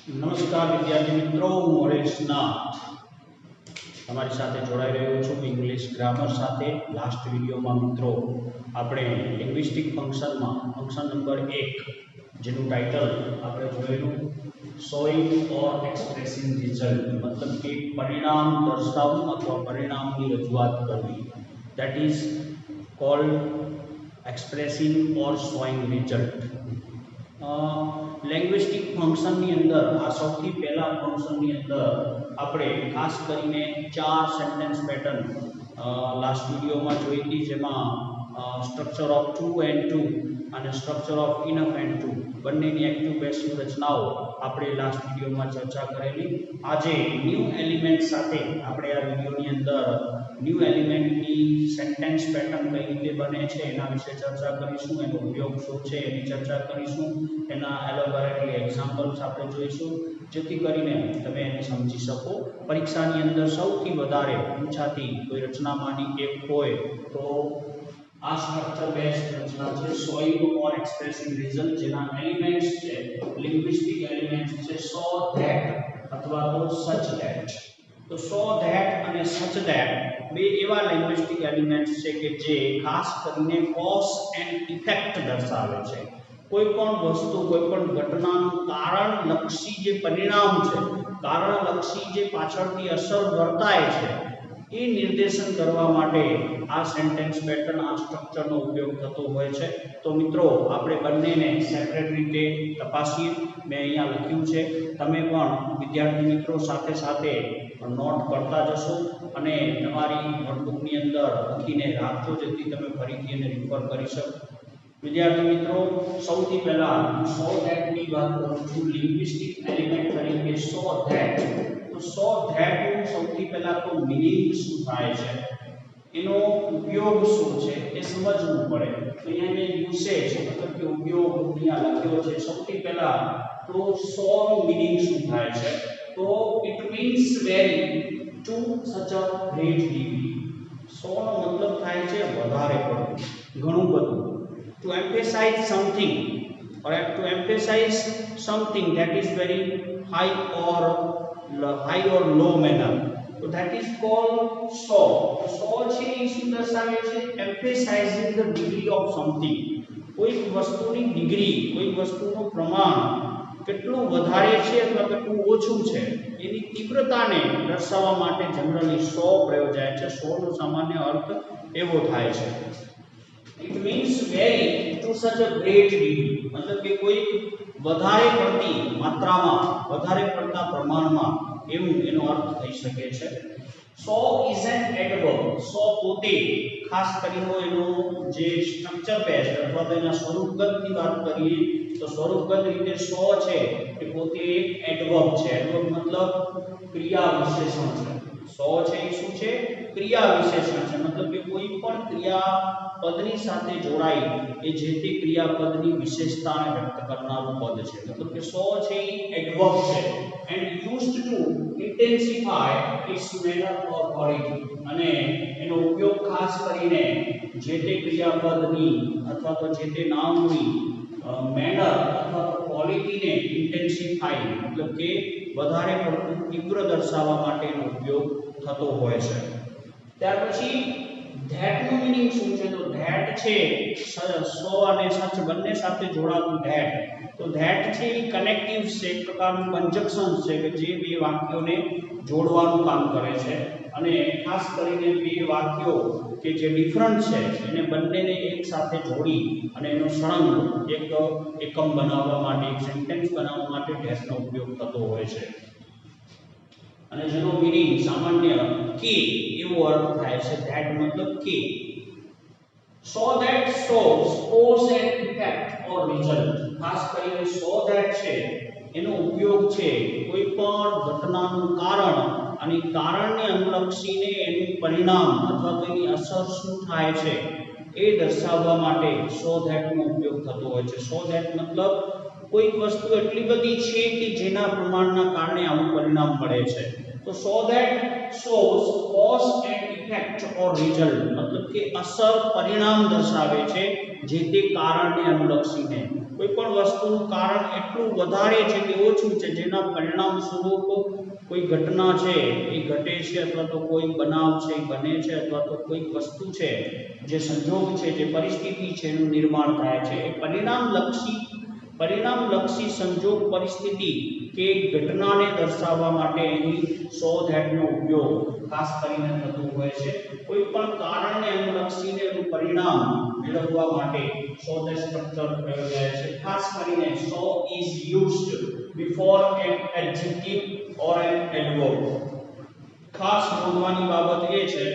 નમસ્કાર વિદ્યાર્થી મિત્રો, હું હરેશ નાથ તમારી સાથે જોડાઈ રહ્યો છું ઇંગ્લિશ ગ્રામર સાથે. લાસ્ટ વિડીયોમાં મિત્રો આપણે લિંગ્વિસ્ટિક ફંક્શનમાં ફંક્શન નંબર 1 જેનું ટાઇટલ આપણે જોયેલું શોઈંગ ઓર એક્સપ્રેસિંગ રિઝલ્ટ, મતલબ કે પરિણામ દર્શાવવું અથવા પરિણામની રજૂઆત કરવી, that is called expressing or showing result. Linguistic ફંક્શનની અંદર આ સૌથી પહેલા ફંક્શનની અંદર આપણે ખાસ કરીને 4 સેન્ટેન્સ પેટર્ન લાસ્ટ વિડીયોમાં જોઈ હતી, જેમાં structure of to and to અને structure of enough and to બંનેની એક્ટિવ પેસિવ રચનાઓ આપણે લાસ્ટ વિડીયોમાં ચર્ચા કરેલી. આજે ન્યૂ એલિમેન્ટ સાથે આપણે આ વિડીયોની અંદર ન્યૂ એલિમેન્ટની સેન્ટેન્સ પેટર્ન કઈ રીતે બને છે એના વિશે ચર્ચા કરીશું, એનો ઉપયોગ શું છે એની ચર્ચા કરીશું, એના એલોબોરેટરી એક્ઝામ્પલ્સ આપણે જોઈશું, જેથી કરીને તમે એને સમજી શકો. પરીક્ષાની અંદર સૌથી વધારે પૂછાતી કોઈ રચનામાંની એક હોય તો આ સ્ટ્રક્ચર બેઝડ રચના છે, શોઈંગ ઓર એક્સપ્રેસિંગ રિઝલ્ટ, જેના એલિમેન્ટ્સ છે લિંગ્વિસ્ટિક એલિમેન્ટ્સ છે સો ધેટ અથવા તો સચ ધેટ. તો સો ધેટ અને સચ ધેટ બે એવા લેંગ્વેસ્ટિક એલિમેન્ટ્સ છે કે જે ખાસ કરીને કોઝ એન્ડ ઇફેક્ટ દર્શાવે છે. કોઈ પણ વસ્તુ, કોઈ પણ ઘટનાનું કારણલક્ષી જે પરિણામ છે, કારણલક્ષી જે પાછળથી અસર વર્તાય છે એ નિર્દેશન કરવા માટે આ સેન્ટેન્સ પેટર્ન, આ સ્ટ્રક્ચરનો ઉપયોગ થતો હોય છે. તો મિત્રો આપણે બંનેને સેપરેટ રીતે તપાસીએ. મેં અહીંયા લખ્યું છે, તમે પણ વિદ્યાર્થી મિત્રો સાથે સાથે નોટ કરતા જશો અને તમારી નોટબુકની અંદર લખીને રાખજો, જેથી તમે ફરીથી એને રિફર કરી શકો. વિદ્યાર્થી મિત્રો, સૌથી પહેલા સો ધેટ ની વાત કરું છું લિંગ્વિસ્ટિક એલિમેન્ટ તરીકે. સો ધેટ, તો સો ધેટ નું સૌથી પહેલા તો મીનિંગ શું થાય છે, એનો ઉપયોગ શું છે એ સમજવું પડે. તો અહીંયા મેં યુસેજ મતલબ કે ઉપયોગ અહીંયા લખ્યો છે. સૌથી પહેલા તો સો નું મીનિંગ શું થાય છે, તો ઇટ મીન્સ વેરી ટુ સચ અ ગ્રેટ ડિગ્રી. સો નો મતલબ થાય છે વધારે પડતું, ઘણું બધું. To emphasize something or to emphasize something that is very high or low manner, so that is called so. So છે એ શું દર્શાવે છે, emphasizing the degree of something. કોઈ વસ્તુની ડિગ્રી, કોઈ વસ્તુનું પ્રમાણ કેટલું વધારે છે અથવા કેટલું ઓછું છે એની તીવ્રતાને દર્શાવવા માટે જનરલી સો પ્રયોજાય છે. સો નો સામાન્ય અર્થ એવો થાય છે. It means very to such a great degree, मतलब કે કોઈ વધારે પડતી માત્રામાં, વધારે પડતા પ્રમાણમાં, એવું એનો અર્થ થઈ શકે છે. So is an adverb. So પોતે ખાસ કરીને એનો જે સ્ટ્રક્ચર બેઝડ અથવા તો એના સ્વરૂપગતની વાત કરીએ તો સ્વરૂપગત રીતે સો છે એ પોતે એક એડવર્બ છે. એડવર્બ મતલબ ક્રિયા વિશેષણ છે. સો છે એ શું છે, ક્રિયા વિશેષણ છે, મતલબ કે કોઈ પણ ક્રિયા પદની સાથે જોડાઈ એ જે તે ક્રિયાપદની વિશેષતાને વ્યક્ત કરનારું પદ છે. મતલબ કે સો છે એ એડવર્બ છે and used to intensify its manner or quality, અને એનો ઉપયોગ ખાસ કરીને જે તે ક્રિયાપદની અથવા તો જે તે નાઉનની મેનર અથવા તો ક્વોલિટીને ઇન્ટેન્સિફાઈ મતલબ કે વધારે પડતું તીવ્ર દર્શાવવા માટેનો ઉપયોગ થતો હોય છે. ત્યાર પછી ધેટ નું મીનિંગ શું છે, તો ધેટ છે સો અને સચ બંને સાથે જોડાતું ધેટ. તો ધેટ છે એ કનેક્ટિવ છે, એક પ્રકારનું કંજક્શન છે કે જે બે વાક્યોને જોડવાનું કામ કરે છે. અને ખાસ કરીને બે વાક્યો કે જે ડિફરન્ટ છે એને બંનેને એક સાથે જોડી અને એનો સળંગ એક એકમ બનાવવા માટે, એક સેન્ટેન્સ બનાવવા માટે ધેટનો ઉપયોગ થતો હોય છે. અને જેનો મીનિંગ સામાન્ય કે એવો અર્થ થાય છે. ધેટ મતલબ કે. So that shows cause and effect or result. ખાસ કરીને so that છે એનો ઉપયોગ છે કોઈ પણ ઘટનાનું કારણ અને કારણને અનુલક્ષીને એનું પરિણામ અથવા તો એની અસર શું થાય છે એ દર્શાવવા માટે so that નો ઉપયોગ થતો હોય છે. so that મતલબ કોઈ વસ્તુ એટલી બધી છે કે જેના પ્રમાણના કારણે આવું પરિણામ મળે છે. તો so that shows cause and effect or result मतलब કે અસર પરિણામ દર્શાવે છે જે તે કારણને અનુલક્ષીને કોઈ પણ વસ્તુનું કારણ એટલું વધારે છે કે ઓછું છે જેના પરિણામ સ્વરૂપ કોઈ ઘટના છે એ ઘટે છે અથવા તો કોઈ બનાવ છે એ બને છે અથવા તો કોઈ વસ્તુ છે જે સંજોગ છે જે પરિસ્થિતિ છે એનું નિર્માણ થાય છે એ પરિણામલક્ષી સંજોગ પરિસ્થિતિ કે ઘટનાને દર્શાવવા માટે અહીં સો ધેટનો ઉપયોગ ખાસ કરીને થતું હોય છે કોઈ પણ કારણને અનુલક્ષીને એનું પરિણામ મેળવવા માટે સો ધેટ સ્ટ્રક્ચર પ્રયોજાય છે ખાસ કરીને so is used before an adjective or an adverb ખાસ નોંધવાની બાબત એ છે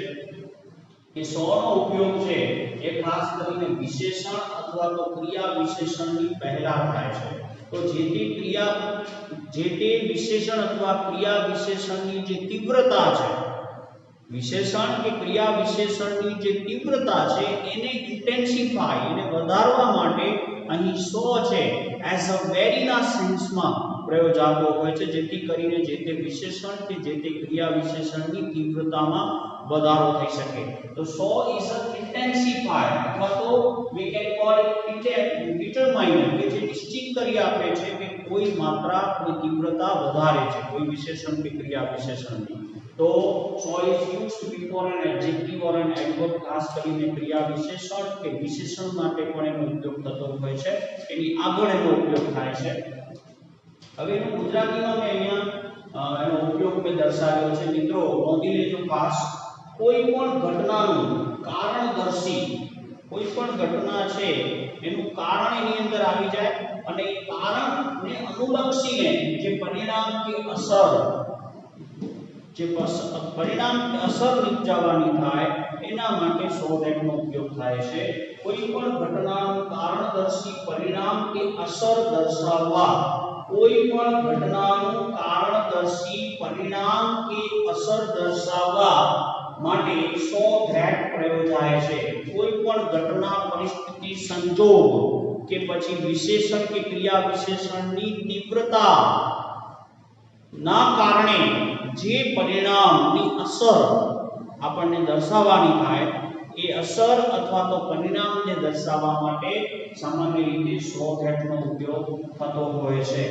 કે સો નો ઉપયોગ છે એ ખાસ કરીને વિશેષણ અથવા તો ક્રિયા વિશેષણની પહેલા થાય છે તો જે તે વિશેષણ અથવા ક્રિયા વિશેષણની જે તીવ્રતા છે વિશેષણ કે ક્રિયા વિશેષણની જે તીવ્રતા છે એને ઇન્ટેન્સિફાય એને વધારવા માટે અહીં સો છે એઝ અ વેરીના સેન્સમાં પ્રયોજાતો હોય છે જેથી કરીને જે તે વિશેષણ કે જે તે ક્રિયા વિશેષણની તીવ્રતામાં વધારો થઈ શકે તો સો ઇઝ અ ઇન્ટેન્સિફાયર અથવા તો વી કેન કોલ ઇટ ડિટરમાઇનર કે જે નિશ્ચિત કરી આપે છે કે કોઈ માત્રા કોઈ તીવ્રતા વધારે છે કોઈ વિશેષણ કે ક્રિયા વિશેષણની તો so is used before an adjective or an adverb ખાસ કરીને ક્રિયા વિશેષણ કે વિશેષણ માટે પણ એનો ઉપયોગ થતો હોય છે એની આગળ એનો ઉપયોગ થાય છે હવે એનું ગુજરાતીમાં મેં અહીંયા એનો ઉપયોગ મેં દર્શાવ્યો છે મિત્રો નોંધી લેજો ખાસ કોઈ પણ ઘટનાનું કારણદર્શી કોઈ પણ ઘટના છે એનું કારણ એની અંદર આવી જાય અને એ કારણને અનુલક્ષીને જે પરિણામ કે અસર જે પરિણામ કે અસર નિપજાવવાની થાય એના માટે સો ધેટનો ઉપયોગ થાય છે કોઈ પણ ઘટનાનું કારણદર્શી પરિણામ કે અસર દર્શાવવા કોઈ પણ ઘટનાનું કારણદર્શી પરિણામ કે અસર દર્શાવવા માટે સો ધેટ પ્રયોજાય છે કોઈ પણ ઘટના પરિસ્થિતિ સંજોગ કે પછી વિશેષણ કે ક્રિયા વિશેષણની તીવ્રતા ના કારણે જે પરિણામની અસર આપણને દર્શાવવાની થાય એ અસર અથવા તો પરિણામને દર્શાવવા માટે સામાન્ય રીતે સો ધેટનો ઉપયોગ થતો હોય છે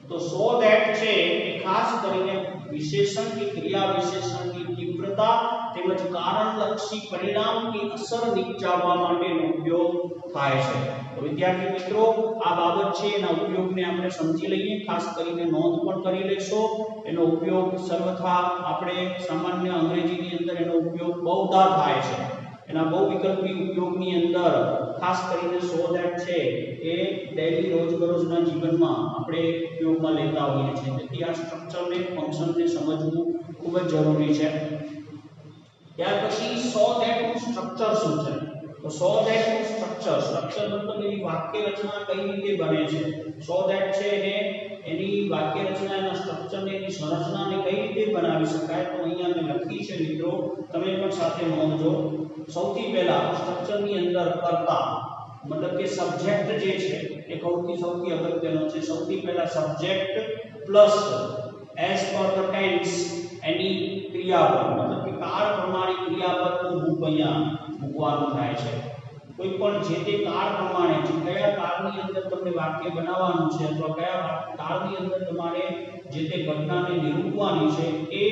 તો સો ધેટ છે એ ખાસ કરીને વિશેષણ કે ક્રિયા વિશેષણની તીવ્રતા તેમજ કારણલક્ષી પરિણામ કે અસર નિપજાવવા માટેનો ઉપયોગ થાય છે તો વિદ્યાર્થી મિત્રો આ બાબત છે એના ઉપયોગને આપણે સમજી લઈએ ખાસ કરીને નોંધ પણ કરી લેશો એનો ઉપયોગ સર્વથા આપણે સામાન્ય અંગ્રેજીની અંદર એનો ઉપયોગ બહુધા થાય છે એના બહુવિકલ્પી ઉપયોગની અંદર ખાસ કરીને સો ધેટ છે એ ડેઈલી રોજબરોજના જીવનમાં આપણે ઉપયોગમાં લેતા હોઈએ છીએ તેથી આ સ્ટ્રક્ચરને ફંક્શનને સમજવું ખૂબ જ જરૂરી છે ત્યાર પછી સો ધેટ નું સ્ટ્રક્ચર શું છે તો સો ધેટ નું સ્ટ્રક્ચર મતલબ એની વાક્ય રચના કઈ રીતે બને છે સો ધેટ છે એની વાક્ય રચના એના સ્ટ્રક્ચરને એની સંરચનાને કઈ રીતે બનાવી શકાય તો અહીંયા મેં લખી છે મિત્રો તમે પણ સાથે નોંધજો સૌથી પહેલા સ્ટ્રક્ચરની અંદર કર્તા मतलब કે સબ્જેક્ટ જે છે એ સૌથી અગત્યનો છે સૌથી પહેલા subject plus as per the tense એની ક્રિયાપદ मतलब કે કાળ પ્રમાણે ક્રિયાપદનું રૂપ અહીંયા મૂકવાનું થાય છે કોઈ પણ જે તે કાળ પ્રમાણે જે કયા કાળની અંદર તમને વાક્ય બનાવવાનું છે અથવા કયા કાળની અંદર તમારે જે તે ઘટનાને નિરૂપવાની છે એ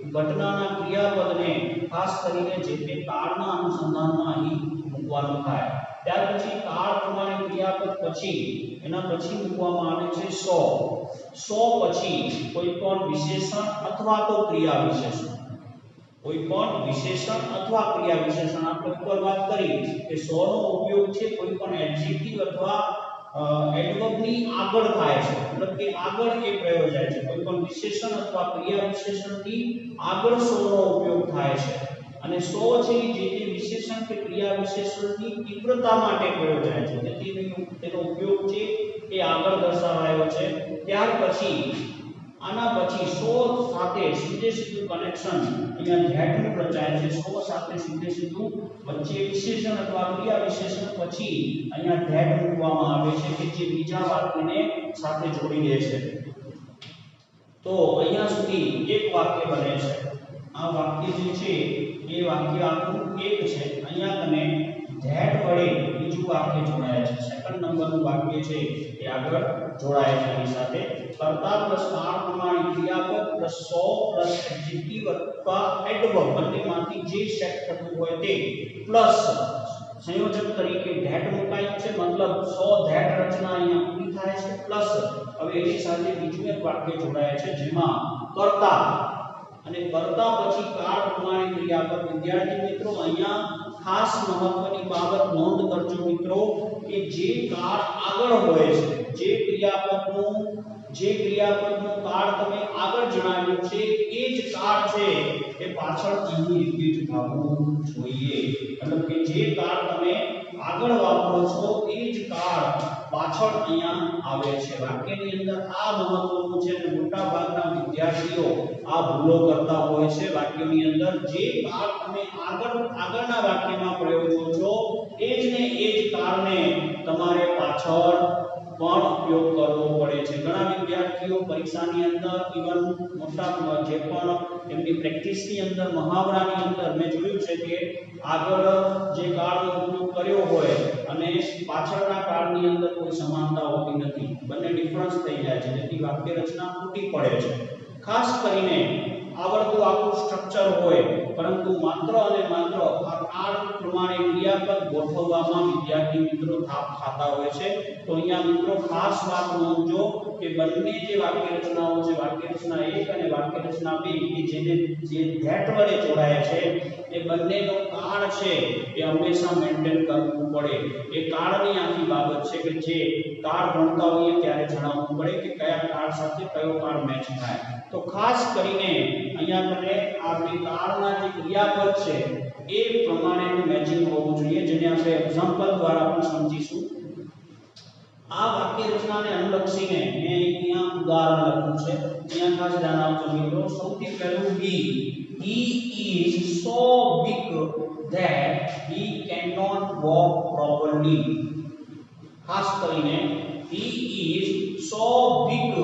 ઘટનાના ક્રિયાપદને ખાસ કરીને જે તે કાળના અનુસંધાનમાં અહીં મૂકવાનું થાય ત્યાર પછી કાળ પ્રમાણે ક્રિયાપદ પછી એના પછી મૂકવામાં આવે છે સો પછી કોઈ પણ વિશેષણ અથવા તો ક્રિયા વિશેષણ કોઈ પણ વિશેષણ અથવા ક્રિયા વિશેષણ આપણે ઉપર વાત કરી કે સો નો ઉપયોગ છે કોઈ પણ એડજેક્ટિવ અથવા એડવર્બની આગળ થાય છે મતલબ કે આગળ એ પ્રયોજાય છે કોઈ પણ વિશેષણ અથવા ક્રિયા વિશેષણની આગળ સો નો ઉપયોગ થાય છે અને સો છે જે તે વિશેષણ કે ક્રિયા વિશેષણની તીવ્રતા માટે પ્રયોજાય છે તેથી તેનો ઉપયોગ છે એ આગળ દર્શાવાયો છે ત્યાર પછી આના પછી સો સાથે સીધે સીધું કનેક્શન અહીંયા ધેટનું રચાય છે સો સાથે સીધે સીધું વચ્ચે વિશેષણ અથવા ક્રિયા વિશેષણ પછી અહીંયા ધેટ મૂકવામાં આવે છે કે જે બીજા વાક્યને સાથે જોડી દે છે તો અહીંયા સુધી એક વાક્ય બને છે આ વાક્ય જે છે એ વાક્ય આખું એક છે અહીંયા કને ધેટ વડે બીજું વાક્ય જોડાય છે સેકન્ડ નંબરનું વાક્ય છે એ આગળ જોડાય છે એની સાથે કર્તા પ્લસ કાળ પ્રમાણે ક્રિયાપદ પ્લસ સો પ્લસ એડજેક્ટિવ અથવા એડવર્બ બંનેમાંથી જે સેટ થતું હોય તે પ્લસ સંયોજક તરીકે ધેટ મુકાય છે મતલબ 100 ધેટ રચના અહીંયા પૂરી થાય છે પ્લસ હવે એની સાથે બીજું એક વાક્ય જોડાય છે જેમાં કર્તા અને કર્તા પછી કાળ પ્રમાણે ક્રિયાપદ વિદ્યાર્થી મિત્રો અહીંયા ખાસ મહત્વની બાબત નોંધ કરજો મિત્રો કે જે કાળ આગળ હોય છે જે ક્રિયાપદનો કાળ તમે આગળ જણાવ્યું છે એ જ કાળ છે એ પાછળ અહીં રિપીટ થવું જોઈએ મતલબ કે જે કાળ તમે આગળ વાપરો છો એ જ કાળ પાછળ અહીંયા આવે છે વાક્યની અંદર આ મહત્વનું છે અને મોટા ભાગના વિદ્યાર્થીઓ આ ભૂલો કરતા હોય છે વાક્યની અંદર જે કાળ તમે આગળના વાક્યમાં પ્રયોગો છો એ જ કાળને તમારે પાછળ પણ ઉપયોગ કરવો પડે છે ઘણા વિદ્યાર્થીઓ પરીક્ષાની અંદર ઇવન મોટા જે પણ એમની પ્રેક્ટિસની અંદર મહાવરાની અંદર મેં જોયું છે કે આગળ જે કાળનો ઉપયોગ કર્યો હોય અને પાછળના કાળની અંદર કોઈ સમાનતા હોતી નથી બંને ડિફરન્સ થઈ જાય છે જેથી વાક્ય રચના તૂટી પડે છે ખાસ કરીને આવડતું આખું સ્ટ્રક્ચર હોય પરંતુ માત્ર અને માત્ર આ કાળ પ્રમાણે ક્રિયાપદ ગોઠવવામાં વિદ્યાર્થી મિત્રો થાપ ખાતા હોય છે તો અહીંયા મિત્રો ખાસ વાત નોંધજો કે બંને જે વાક્ય રચનાઓ છે વાક્ય રચના 1 અને વાક્ય રચના 2 કે જે ધેટ વડે જોડાય છે એ બંનેનો કાળ છે એ હંમેશા મેન્ટેન કરવું પડે એ કાળની આખી બાબત છે કે જે કાળ ભણતા હોઈએ ત્યારે જણાવવું પડે કે કયા કાળ સાથે કયો કાળ મેચ થાય તો ખાસ કરીને અહીંયા તમને આપણી કાળના જે ક્રિયાપદ છે એ પ્રમાણેનું મેચિંગ હોવું જોઈએ જેને આપણે એક્ઝામ્પલ દ્વારા પણ સમજીશું આ વાક્ય રચનાને અનુલક્ષીને મેં અહીંયા ઉદાહરણ લખ્યું છે અહીંયા ખાસ ધ્યાન આપજો મિત્રો સૌથી પહેલું બી he is so big that he cannot walk properly ખાસ કરીને he is so big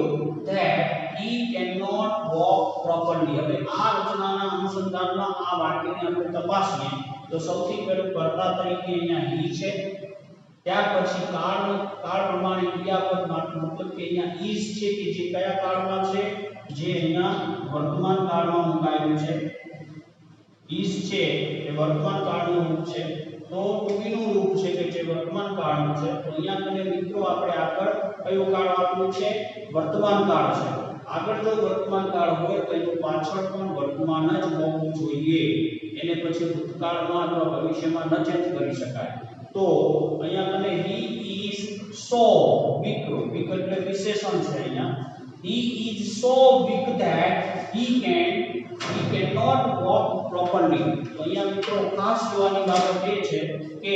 that he cannot walk properly હવે આ રચનાના અનુસંધાનમાં આ વાક્યને આપણે તપાસીએ તો સૌથી પહેલું કર્તા તરીકે અહીંયા he છે ત્યાર પછી કાળ પ્રમાણે ક્રિયાપદ મતલબ કે અહીંયા is છે કે જે કયા કાળમાં છે જે અહીંયા વર્તમાન કાળમાં મુકાયેલું છે is છે એ વર્તમાન કાળનું રૂપ છે તો to be નું રૂપ છે કે જે વર્તમાન કાળનું છે તો અહીંયા કને મિત્રો આપણે આગળ કયો કાળ આપ્યું છે વર્તમાન કાળ છે આગળ જો વર્તમાન કાળ હોય તો એનું પાછળ પણ વર્તમાન જ હોવું જોઈએ એને પછી ભૂતકાળમાં અથવા ભવિષ્યમાં ન ચેન્જ કરી શકાય તો અહીંયા કને he is so big એટલે વિશેષણ છે અહીંયા he is so big that he cannot walk properly તો અહીંયા મિત્રો ખાસ જોવાની બાબત એ છે કે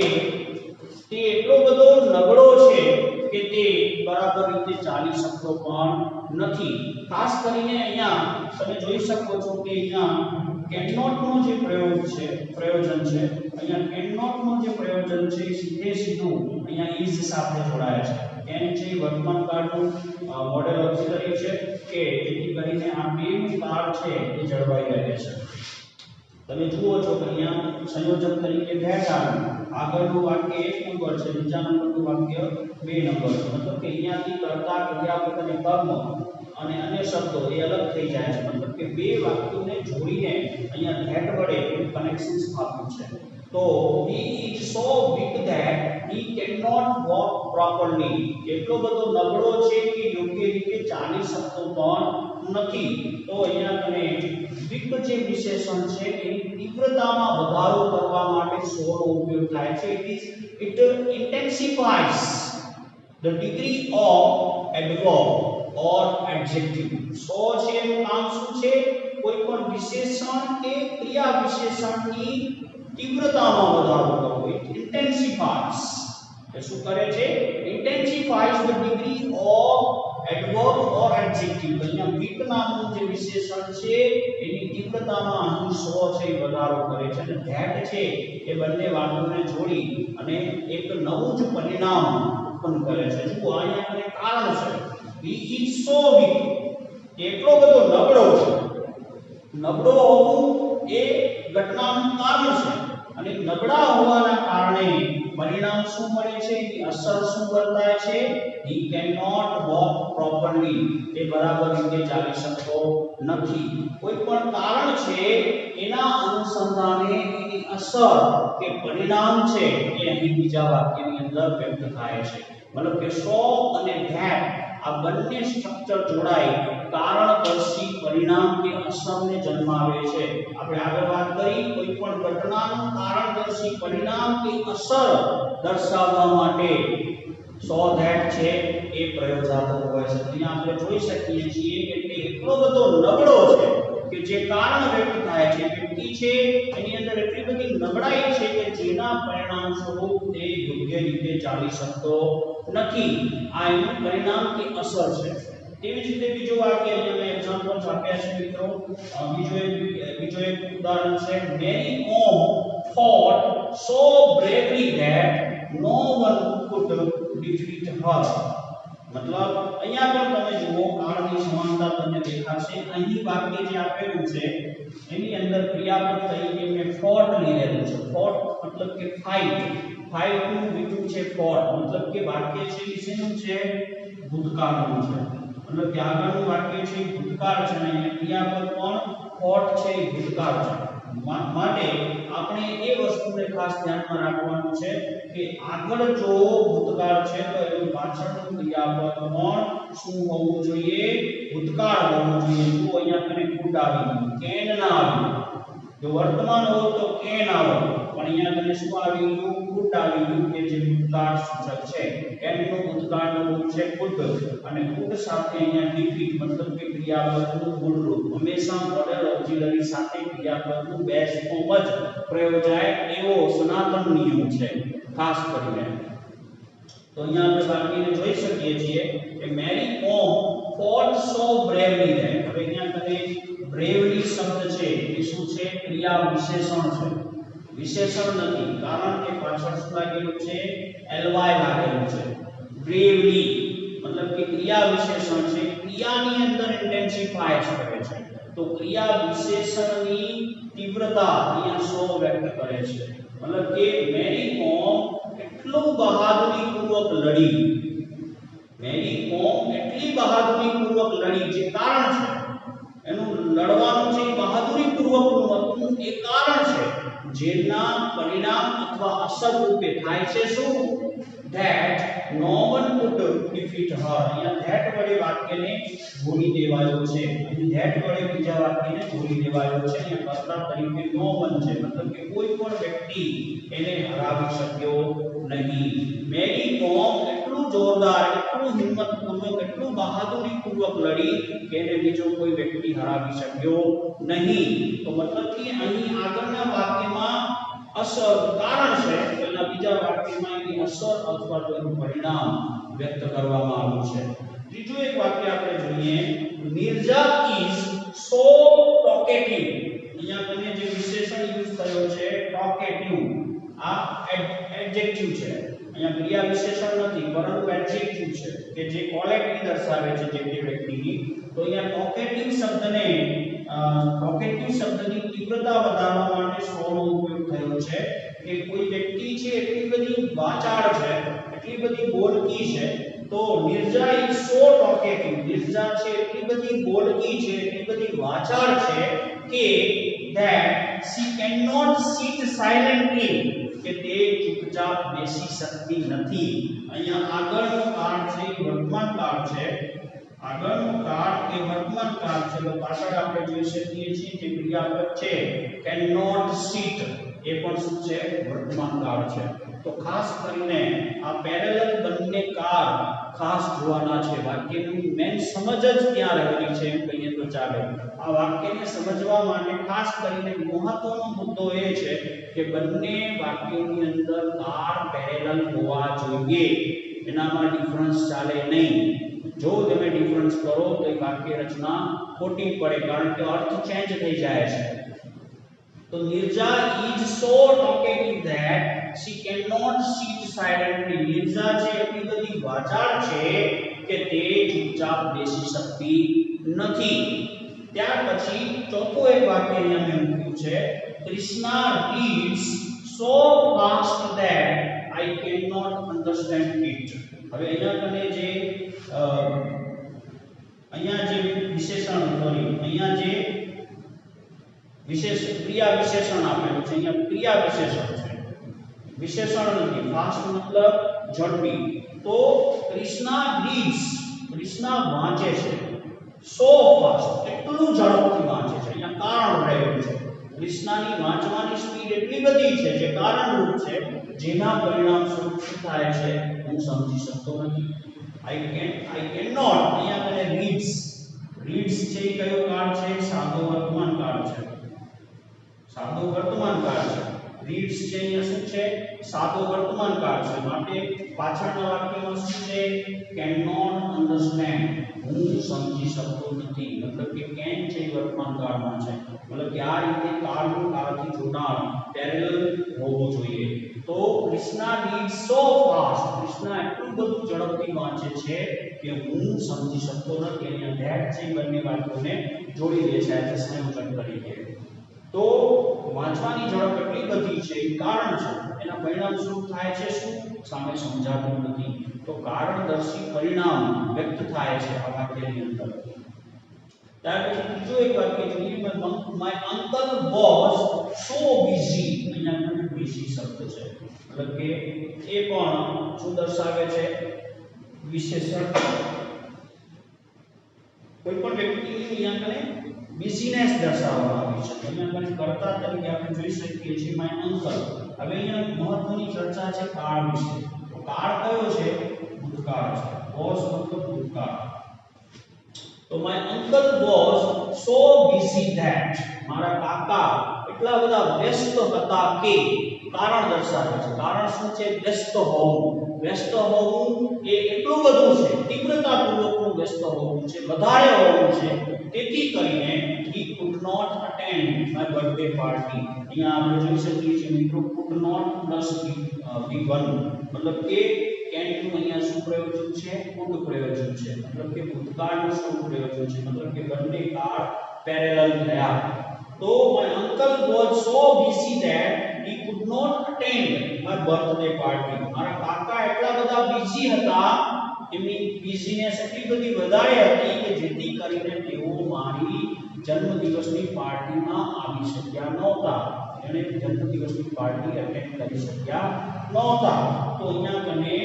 તે એટલો બધો નબળો છે કે તે બરાબર રીતે ચાલી શકતો પણ નથી ખાસ કરીને અહીંયા તમે જોઈ શકો છો કે અહીંયા cannot નો જે પ્રયોજન છે અહીંયા cannot નો જે પ્રયોજન છે સીધું અહીંયા is સાથે જોડાય છે can છે વર્તમાન કાળનું મોડેલ ઓક્સિલરી છે કે જેથી કરીને આ બેનું કાળ છે એ જળવાઈ રહે છે તમે જુઓ છો કે અહીંયા સંયોજક તરીકે ધેટ આવ્યું આગળનું વાક્ય 1 નંબર છે બીજા નંબરનું વાક્ય 2 નંબર છે મતલબ કે અહીંયાથી કર્તા ક્રિયાપદ અને કર્મ અને અન્ય શબ્દો એ અલગ થઈ જાય છે મતલબ કે બે વાક્યોને જોડીને અહીંયા ધેટ વડે કનેક્શન સ્થાપ્યું છે તો he is so big that he cannot walk properly એટલો બધો નબળો છે કે યોગ્ય રીતે ચાલી શકતો પણ નથી તો અહીંયા કને big જે વિશેષણ છે એની તીવ્રતામાં વધારો કરવા માટે so નો ઉપયોગ થાય છે it intensifies the degree of adverb or adjective so છે એનું કામ શું છે કોઈ પણ વિશેષણ કે ક્રિયા વિશેષણની તીવ્રતામાં વધારો કરવો intensifies એ શું કરે છે intensifies the degree of adverb or adjective અહીંયા weak નામનું જે વિશેષણ છે એની તીવ્રતામાં અહીં so છે એ વધારો કરે છે અને that છે એ બંને વાક્યોને જોડી અને એક નવું જ પરિણામ ઉત્પન્ન કરે છે જુઓ અહીંયા એક કારણ છે he is so weak એટલો બધો નબળો છે નબળો હોવું એ ઘટનાનું કારણ છે અને નબળા હોવાના કારણે પરિણામ શું મળે છે, એની અસર શું વર્તાય છે, he cannot walk properly, એ બરાબર રીતે ચાલી શકતો નથી. કોઈ પણ કારણ છે એના અનુસંધાને એની અસર કે પરિણામ છે એ અહીં બીજા વાક્યની અંદર વ્યક્ત થાય છે. મતલબ કે સો અને ધેટ આ બંને સ્ટ્રક્ચર જોડાઈ કારણદર્શી પરિણામ કે અસરને જન્મ આપે છે. આપણે આગળ વાત કરી કોઈ પણ ઘટનાનું કારણદર્શી પરિણામ કે અસર દર્શાવવા માટે સો ધેટ છે એ પ્રયોજાત્મક હોય છે. અહીંયા આપણે જોઈ શકીએ છીએ કે તે એટલો બધો નબળો છે કે જે કારણ વ્યક્ત થાય છે, વ્યક્તિ છે એની અંદર એટલી બધી નબળાઈ છે કે જેના પરિણામ સ્વરૂપ તે યોગ્ય રીતે ચાલી શકતો નથી. આ એનું પરિણામ કે અસર છે. તેવી જ રીતે બીજો વાક્ય અહીંયા મેં એક્ઝામ્પલ્સ આપ્યા છે મિત્રો. બીજો એક ઉદાહરણ છે, મેરી કોમ fought so bravely that no one could defeat her. મતલબ અહીંયા પણ તમે જુઓ કાળની સમાનતા તમને દેખાશે. અહીં વાક્ય જે આપેલું છે એની અંદર ક્રિયાપદ તરીકે મેં fought લીધેલું છે. fought મતલબ કે fight નું વિધું છે fought, મતલબ કે વાક્ય છે એ શેનું છે, ભૂતકાળનું છે. મતલબ કે આગળનું વાક્ય છે ભૂતકાળ છે અને અહીંયા ક્રિયાપદ પણ fought છે એ ભૂતકાળ છે. માટે આપણે એ વસ્તુને ખાસ ધ્યાનમાં રાખવાનું છે કે આગળ જો ભૂતકાળ છે તો એનું પાછળનું ક્રિયાપદ પણ શું હોવું જોઈએ, ભૂતકાળ હોવું જોઈએ. જો અહીંયા કને could આવી, can ના આવી. જો વર્તમાન હોય તો can આવે, પણ અહીંયા કને શું આવી ગયું, could આવી ગયું કે જે ભૂતકાળ સૂચક છે. can નું ભૂતકાળનું રૂપ છે could અને could સાથે અહીંયા defeat મતલબ કે ક્રિયાપદનું મૂળ રૂપ હંમેશા મોડેલ ઓક્સિલરી સાથે ક્રિયાપદનું બેઝ ફોર્મ જ પ્રયોજાય એવો સનાતન નિયમ છે ખાસ કરીને. તો અહીંયા આપણે વાક્યને જોઈ શકીએ છીએ કે મેરી કોમ fought so bravely that. હવે અહીંયા કને bravely શબ્દ છે એ શું છે, ક્રિયા વિશેષણ છે, વિશેષણ નથી. કારણ કે પાછળ શું લાગેલું છે, ly લાગેલું છે. bravely મતલબ કે ક્રિયા વિશેષણ છે, ક્રિયાની અંદર ઇન્ટેન્સિફાય કરે છે. તો ક્રિયા વિશેષણની તીવ્રતા અહીંયા સો વ્યક્ત કરે છે. મતલબ કે મેરી કોમ એટલું બહાદુરીપૂર્વક લડી, મેરી કોમ એટલી બહાદુરીપૂર્વક લડી, જે કારણ છે એનું લડવાનું છે બહાદુરીપૂર્વકનું હતું, એ કારણ છે જેના પરિણામ અથવા અસર રૂપે થાય છે શું, that no one could defeat her. અહીંયા that વડે વાક્યને જોડી દેવાયો છે. અહીં that વડે બીજા વાક્યને જોડી દેવાયો છે. અહીંયા કર્તા તરીકે no one છે, મતલબ કે કોઈ પણ વ્યક્તિ એને હરાવી શક્યો નહીં. મેરી કોમ એટલું જોરદાર, એટલું હિંમતપૂર્વક, એટલું બહાદુરીપૂર્વક લડી કે એને બીજો કોઈ વ્યક્તિ હરાવી શક્યો નહીં. તો મતલબ કે અહીં આગળના વાક્યમાં અસર કારણ છે, પેલા બીજા વાક્યમાં એની અસર અથવા તો એનું પરિણામ વ્યક્ત કરવામાં આવ્યું છે. ત્રીજું એક વાક્ય આપણે જોઈએ, નિર્જા ઇઝ સો ટોકેટિવ. અહીંયા તમને જે વિશેષણ યુઝ થયો છે ટોકેટિવ, આ એડજેક્ટિવ છે. અહીંયા ક્રિયા વિશેષણ નથી પરંતુ એડજેક્ટિવ છે કે જે ક્વોલિટી દર્શાવે છે જે તે વ્યક્તિની. તો અહીંયા ટોકેટિવ શબ્દની તીવ્રતા વધારવા માટે સોનો ઉપયોગ થયો છે કે કોઈ વ્યક્તિ છે એટલી બધી વાચાળ છે, એટલી બધી બોલકી છે. તો Nirja is so talkative, Nirja છે એટલી બધી બોલકી છે, એટલી બધી વાચાળ છે કે that she cannot sit silently, કે તે ચૂપચાપ બેસી શકતી નથી. અહીંયા આગળનો કાળ છે એ વર્તમાન કાળ છે, આગળનો કાળ એ વર્તમાન કાળ છે. તો પાછળ આપણે જોઈ શકીએ છીએ જે ક્રિયાપદ છે cannot sit એ પણ શું છે, વર્તમાન કાળ છે. તો ખાસ કરીને આ પેરેલલ બંને કાળ ખાસ જોવાના છે. વાક્યની મેન સમજ જ ત્યાં રહેલી છે એમ કહીએ તો ચાલે. આ વાક્યને સમજવા માટે ખાસ કરીને મહત્વનો મુદ્દો એ છે કે બંને વાક્યોની અંદર કાળ પેરેલલ હોવા જોઈએ, એનામાં ડિફરન્સ ચાલે નહીં. જો તમે ડિફરન્સ કરો તો એ વાક્ય રચના ખોટી પડે, કારણ કે અર્થ ચેન્જ થઈ જાય છે. તો Nirja is so talkative that she cannot sit silently. Nirja છે એટલી બધી વાચાળ છે કે તે ચૂપચાપ બેસી શકતી નથી. ત્યાર પછી ચોથું એક વાક્ય અહીંયા મેં મૂક્યું છે Krishna reads so fast that I cannot understand it. હવે અહીંયા કને જે અહીંયા જે વિશેષણ સોરી અહીંયા જે ક્રિયા વિશેષણ આપેલું છે, અહીંયા ક્રિયા વિશેષણ છે, વિશેષણ નથી. ફાસ્ટ મતલબ ઝડપી. તો કૃષ્ણા રીડ્સ, કૃષ્ણા વાંચે છે, સો ફાસ્ટ એટલું ઝડપથી વાંચે છે. અહીંયા કારણ રહેલું છે. કૃષ્ણાની વાંચવાની સ્પીડ એટલી બધી છે જે કારણરૂપ છે, જેના પરિણામ સ્વરૂપ શું થાય છે હું સમજી શકતો નથી. I cannot. અહીંયા મને રીડ્સ છે એ કયો કાળ છે? સાદો વર્તમાન કાળ છે. સાદો વર્તમાન કાળ છે. રીડ્સ છે અહીંયા શું છે? સાદો વર્તમાન કાળ છે. માટે પાછળના વાક્યમાં શું છે? કેન નોટ અન્ડરસ્ટેન્ડ, હું સમજી શકતો નથી. મતલબ કે કેન છે એ વર્તમાન કાળમાં છે. મતલબ કે આ રીતે કાળનું કાળથી જોડાણ પેરેલલ હોવું જોઈએ. તો કૃષ્ણા રીડ સો ફાસ્ટ, કૃષ્ણા એટલું બધું ઝડપથી વાંચે છે કે હું સમજી શકતો નથી. અહીંયા ધેટ છે બંને વાક્યોને જોડી દે છે એઝ સંયોજન તરીકે. તો વાંચવાની ઝડપ એટલી બધી છે એ કારણ છે, એના પરિણામ સ્વરૂપ થાય છે શું? સામે સમજાતું નથી. તો કારણદર્શી પરિણામ વ્યક્ત થાય છે આ વાક્યની અંદર. ત્યાર પછી બીજો એક વાક્ય જોઈએ, my uncle was so busy. અહીંયા બિઝી શબ્દ છે, મતલબ કે એ પણ શું દર્શાવે છે? વિશેષણ. કોઈ પણ વ્યક્તિની અહીંયા કને બિઝીનેસ દર્શાવવામાં આવી છે. અહીંયા કને કર્તા તરીકે આપણે જોઈ શકીએ છીએ માય અંકલ. હવે અહીંયા મહત્વની ચર્ચા છે કાળ વિશે. તો કાળ કયો છે? ભૂતકાળ છે. વોઝ મતલબ ભૂતકાળ. તો my uncle was so busy that, મારા કાકા એટલા બધા વ્યસ્ત હતા કે, કારણ દર્શાવે છે. કારણ શું છે? વ્યસ્ત હોવું. વ્યસ્ત હોવું એ એટલું બધું છે, તીવ્રતાપૂર્વકનું વ્યસ્ત હોવું છે, વધારે હોવું છે, તેથી કરીને he could not attend my birthday party. અહીંયા આપણે જોઈ શકીએ છીએ મિત્રો could not plus v1, મતલબ કે can નું અહીંયા શું પ્રયોજન છે? could પ્રયોજન છે. મતલબ કે ભૂતકાળનું શું પ્રયોજન છે? મતલબ કે બંને કાળ પેરેલલ થયા. તો my uncle was so busy that he could not attend my birthday party. મારા કાકા એટલા બધા બિઝી હતા, એમની બિઝીનેસ એટલી બધી વધારે હતી કે જેથી કરીને તેઓ મારી જન્મદિવસની પાર્ટીમાં આવી શક્યા નહોતા. એને જન્મદિવસની પાર્ટી અટેન્ડ કરી શક્યા નહોતા. તો અહીંયા કને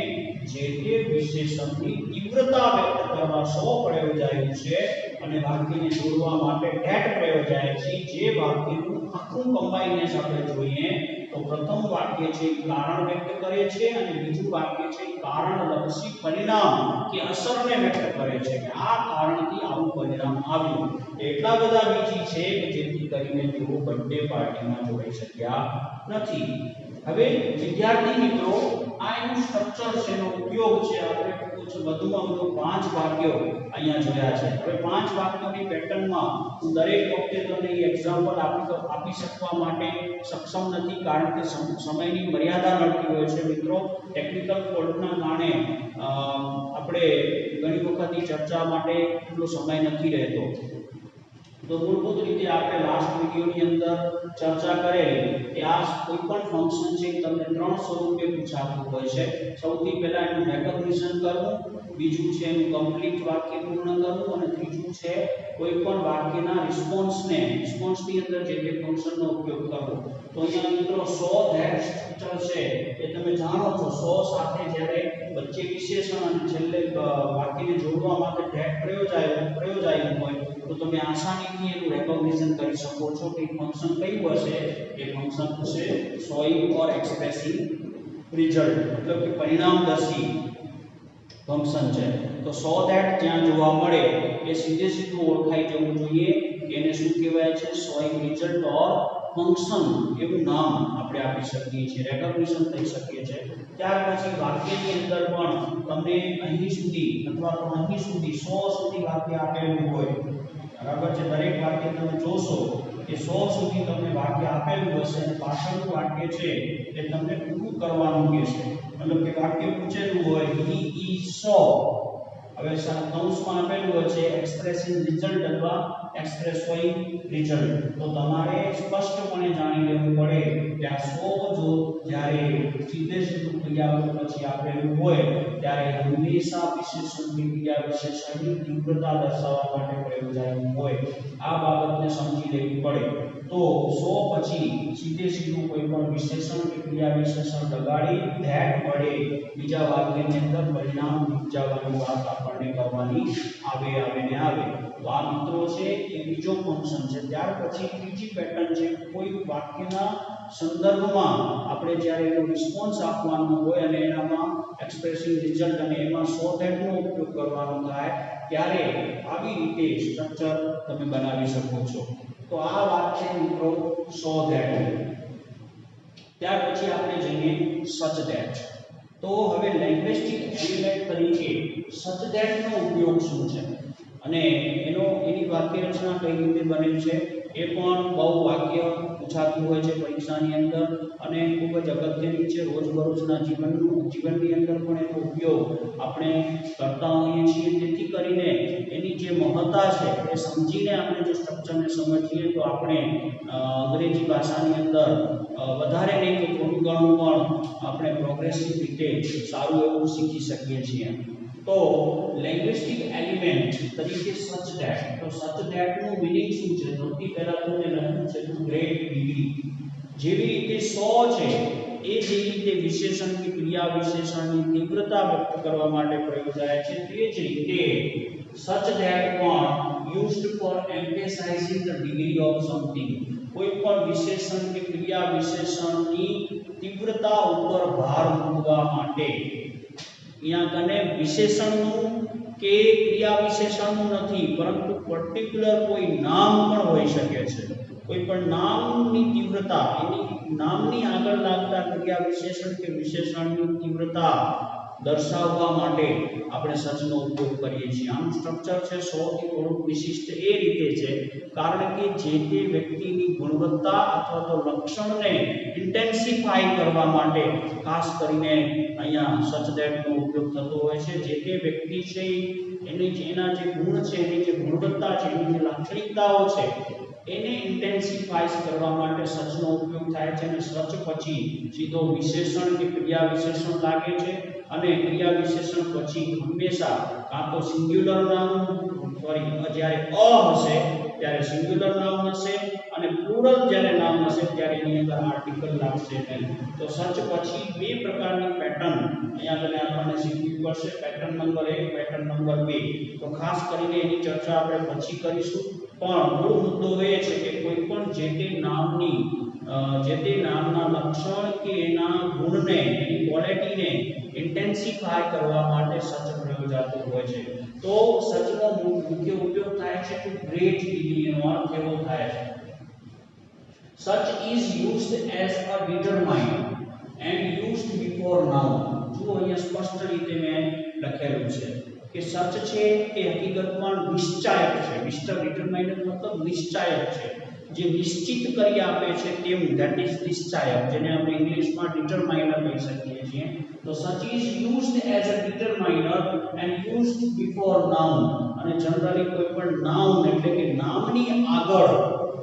જે તે વિશેષણની તીવ્રતા વ્યક્ત કરવા સો પ્રયોજાયું છે અને વાક્યને જોડવા માટે ધેટ પ્રયોજાય છે. જે વાક્યનું આખું કમ્બાઇનેસ આપણે જોઈએ તો પ્રથમ વાક્ય છે કારણ વ્યક્ત કરે છે અને બીજું વાક્ય છે કારણલક્ષી પરિણામ કે અસરને વ્યક્ત કરે છે કે આ કારણથી આવું પરિણામ આવ્યું. એટલા બધા બીજી છે કે જેથી કરીને તેઓ બર્થડે પાર્ટીમાં જોડાઈ શક્યા નથી. હવે વિદ્યાર્થી મિત્રો, આ એનું સ્ટ્રક્ચર છે, એનો ઉપયોગ છે. આપણે વધુમાં વધુ 5 વાક્યો અહીંયા જોયા છે. હવે 5 વાક્યોની પેટર્નમાં હું દરેક વખતે તમને એક્ઝામ્પલ આપી શકવા માટે સક્ષમ નથી, કારણ કે સમયની મર્યાદા નડતી હોય છે મિત્રો. ટેકનિકલ ફોલ્ટના કારણે આપણે ઘણી વખત ચર્ચા માટે એટલો સમય નથી રહેતો. તો મૂળભૂત રીતે આપણે લાસ્ટ વિડિયોની અંદર ચર્ચા કરેલી કે આ કોઈ પણ ફંક્શન છે તમને 3 સ્વરૂપે પૂછાતું હોય છે. સૌથી પહેલા એનું રેકોગ્નિશન કરવું, બીજું છે એનું કમ્પ્લીટ વાક્ય પૂર્ણ કરવું અને ત્રીજું છે કોઈ પણ વાક્યના રિસ્પોન્સની અંદર જે તે ફંક્શનનો ઉપયોગ કરવો. તો અહીંયા મિત્રો સો ધેટ સ્ટ્રક્ચર છે એ તમે જાણો છો. સો સાથે જ્યારે વચ્ચે વિશેષણ અને છેલ્લે વાક્યને જોડવા માટે ધેટ પ્રયોજાયું હોય તો તમે આસાનીથી એનું રેકોગ્નિશન કરી શકો છો કે ફંક્શન કયું હશે. એ ફંક્શન હશે શોઈંગ ઓર એક્સપ્રેસિંગ રિઝલ્ટ, મતલબ કે પરિણામદર્શી ફંક્શન છે. તો સો ધેટ જ્યાં જોવા મળે એ સીધું ઓળખાઈ જવું જોઈએ કે એને શું કહેવાય છે? શોઈંગ રિઝલ્ટ ઓર ફંક્શન એવું નામ આપણે આપી શકીએ છીએ, રેકોગ્નિશન થઈ શકે છે. ત્યાર પછી વાક્યની અંદર પણ તમને અહીં સુધી અથવા તો અહીં સુધી 100 સુધી વાક્ય આપેલું હોય, બરાબર છે. દરેક વાક્ય તમે જોશો કે 100 સુધી તમને વાક્ય આપેલું હશે અને પાછળનું વાક્ય છે એ તમને પૂરું કરવાનું કહેશે. મતલબ કે વાક્ય પૂછેલું હોય he is so, હવે કૌંસમાં આપેલું છે એક્સપ્રેસિંગ રિઝલ્ટ અથવા એક્સપ્રેસોઇંગ રિઝલ્ટ. તો તમારે સ્પષ્ટપણે જાણી લેવું પડે કે આ સો જો જ્યારે સીધે સીધું ક્રિયાપદ પછી આપેલું હોય ત્યારે હંમેશા વિશેષણની ક્રિયા વિશેષણની તીવ્રતા દર્શાવવા માટે પ્રયોજાયું હોય. આ બાબતને સમજી લેવી પડે. તો સો પછી સીધે સીધું કોઈ પણ વિશેષણ કે ક્રિયા વિશેષણ લગાડી ધેટ વડે બીજા વાક્યની અંદર પરિણામ નિપજાવવાની વાત આપણને કરવાની આવે. તો આ મિત્રો છે એ બીજો ફંક્શન છે. ત્યાર પછી ત્રીજી પેટર્ન છે કોઈ વાક્યના સંદર્ભમાં આપણે જ્યારે એનો રિસ્પોન્સ આપવાનો હોય અને એનામાં એક્સપ્રેસિંગ રિઝલ્ટ અને એમાં સો ધેટ નો ઉપયોગ કરવાનો થાય ત્યારે આવી રીતે સ્ટ્રક્ચર તમે બનાવી શકો છો. તો આ વાત છે મિત્રો સો ધેટ. ત્યાર પછી આપણે જઈએ સચ ધેટ. તો હવે લેંગ્વેજિક એલિમેન્ટ તરીકે સચ ધેટ નો ઉપયોગ શું છે અને એની વાક્ય રચના કઈ રીતે બને છે એ પણ બહુ વાક્ય પૂછાતું હોય છે પરીક્ષાની અંદર અને ખૂબ જ અગત્યની છે. રોજબરોજના જીવનની અંદર પણ એનો ઉપયોગ આપણે કરતા હોઈએ છીએ. તેથી કરીને એની જે મહત્તા છે એ સમજીને આપણે જો સ્ટ્રક્ચરને સમજીએ તો આપણે અંગ્રેજી ભાષાની અંદર વધારે નહીં તો થોડું ઘણું પણ આપણે પ્રોગ્રેસિવ રીતે સારું એવું શીખી શકીએ છીએ. તો લેંગ્વેજિક એલિમેન્ટ તરીકે સચ ધેટ. તો સચ ધેટ નું મીનિંગ શું છે? સૌથી પહેલા તો મેં લખ્યું છે ટુ ગ્રેટ ડિગ્રી. જેવી રીતે સો છે એ જે રીતે વિશેષણ કે ક્રિયા વિશેષણની તીવ્રતા વ્યક્ત કરવા માટે પ્રયોજાય છે તે જ રીતે સચ ધેટ પણ used for emphasizing the degree of something. કોઈ પણ વિશેષણ કે ક્રિયા વિશેષણની તીવ્રતા ઉપર ભાર મૂકવા માટે. અહીંયા કને વિશેષણનું કે ક્રિયા વિશેષણનું નથી પરંતુ પર્ટિક્યુલર કોઈ નામ પણ હોઈ શકે છે. કોઈ પણ નામની તીવ્રતા એની નામની આગળ લાગતા ક્રિયા વિશેષણ કે વિશેષણની તીવ્રતા દર્શાવવા માટે આપણે સચનો ઉપયોગ કરીએ છીએ. આનું સ્ટ્રક્ચર છે સૌથી થોડુંક વિશિષ્ટ એ રીતે છે કારણ કે જે તે વ્યક્તિની ગુણવત્તા અથવા તો લક્ષણને ઇન્ટેન્સિફાઈ કરવા માટે ખાસ કરીને અહીંયા સચ ધેટનો ઉપયોગ થતો હોય છે. જે તે વ્યક્તિ છે એના જે ગુણ છે એની જે ગુણવત્તા છે એની જે લાક્ષણિકતાઓ છે એને ઇન્ટેન્સિફાઈ કરવા માટે સચનો ઉપયોગ થાય છે. અને સચ પછી સીધો વિશેષણ કે ક્રિયા વિશેષણ લાગે છે અને ક્રિયા વિશેષણ પછી હંમેશા કાં તો સિંગ્યુલર નામ જ્યારે હશે ત્યારે સિંગ્યુલર નામ હશે અને પ્લુરલ જ્યારે નામ હશે ત્યારે એની અંદર આર્ટિકલ લાગશે નહીં. તો સચ પછી બે પ્રકારની પેટર્ન અહીંયા આગળ આપણને શીખવી પડશે. Pattern number 1, pattern number 2. તો ખાસ કરીને એની ચર્ચા આપણે પછી કરીશું. પણ મૂળ મુદ્દો એ છે કે કોઈ પણ જે તે નામના લક્ષણ કે એના ગુણને એની ક્વોલિટીને ઇન્ટેન્સિફાઈ કરવા માટે સચ પ્રયોજાતો હોય છે. તો સચનો મુખ્ય ઉપયોગ થાય છે ટુ ગ્રેટ ડિગ્રી. એનો અર્થ એવો થાય છે such is used as a determiner and used before noun. જો અહીંયા સ્પષ્ટ રીતે મેં લખેલું છે કે સચ છે એ હકીકતમાં નિશ્ચાયક છે. મિસ્ટર ડિટરમાઇનર મતલબ નિશ્ચાયક છે, જે નિશ્ચિત કરી આપે છે તેવું, ધેટ ઇઝ નિશ્ચાયક, જેને આપણે ઇંગ્લિશમાં ડિટરમાઇનર કહી શકીએ છીએ. તો such is used as a determiner and used before noun. અને જનરલી કોઈ પણ નાઉન એટલે કે નામની આગળ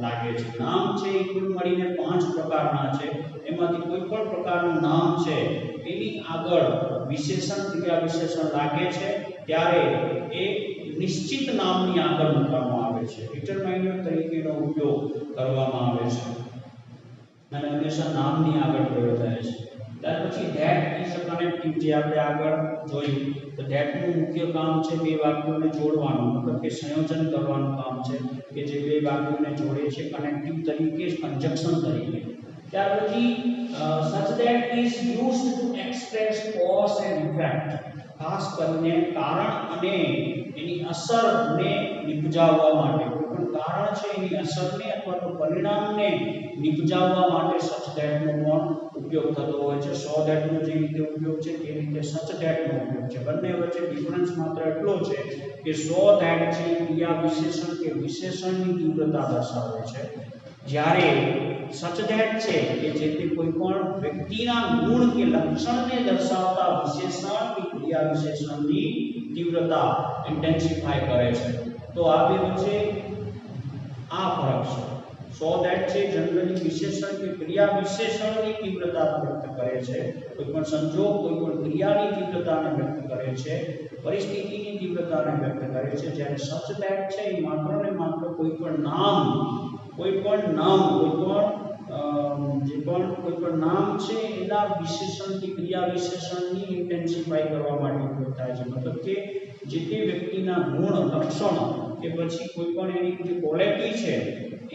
લાગે છે. નામ છે એ કુલ મળીને 5 પ્રકારના છે. એમાંથી કોઈ પણ પ્રકારનું નામ છે એની આગળ વિશેષણ ક્રિયા વિશેષણ લાગે છે ત્યારે એ નિશ્ચિત નામની આગળ મૂકવામાં આવે છે. ડિટરમાઇનર તરીકેનો ઉપયોગ કરવામાં આવે છે અને હંમેશા નામની આગળ પ્રયોજાય છે. ત્યાર પછી ધેટ ઇઝ અ કનેક્ટિવ, જે આપણે આગળ જોયું. તો ધેટ નું મુખ્ય કામ છે બે વાક્યોને જોડવાનું, મતલબ કે સંયોજન કરવાનું કામ છે કે જે બે વાક્યોને જોડે છે કનેક્ટિવ તરીકે, કંજક્શન તરીકે. ત્યાર પછી such that is used to express cause and effect. ખાસ કરીને કારણ અને એની અસરને નિપજાવવા માટે, કોઈ પણ કારણ છે એની અસરને અથવા તો પરિણામને નિપજાવવા માટે સચ ધેટનો પણ ઉપયોગ થતો હોય છે. સો ધેટનો જે રીતે ઉપયોગ છે તે રીતે સચ ધેટનો ઉપયોગ છે. બંને વચ્ચે ડિફરન્સ માત્ર એટલો છે કે સો ધેટ છે ક્રિયા વિશેષણ કે વિશેષણની તીવ્રતા દર્શાવે છે, જ્યારે સચ ધેટ છે કે જે તે કોઈ પણ વ્યક્તિના ગુણ કે લક્ષણને દર્શાવતા વિશેષણ કે ક્રિયા વિશેષણની તીવ્રતા ઇન્ટેન્સિફાય કરે છે. તો આ બે વચ્ચે આ ફરક છે. સો ધેટ છે જનરલી વિશેષણ કે ક્રિયા વિશેષણની તીવ્રતા વ્યક્ત કરે છે, કોઈ પણ સંજોગ કોઈ પણ ક્રિયાની તીવ્રતાને વ્યક્ત કરે છે, પરિસ્થિતિની તીવ્રતાને વ્યક્ત કરે છે. જ્યારે સચ ધેટ છે એ માત્ર ને માત્ર કોઈ પણ નામ કોઈ પણ નામ છે એના વિશેષણથી ક્રિયા વિશેષણની ઇન્ટેન્સિફાઈ કરવા માટે ઉપયોગ થાય છે. મતલબ કે જે તે વ્યક્તિના ગુણ લક્ષણ કે પછી કોઈ પણ એની જે ક્વોલિટી છે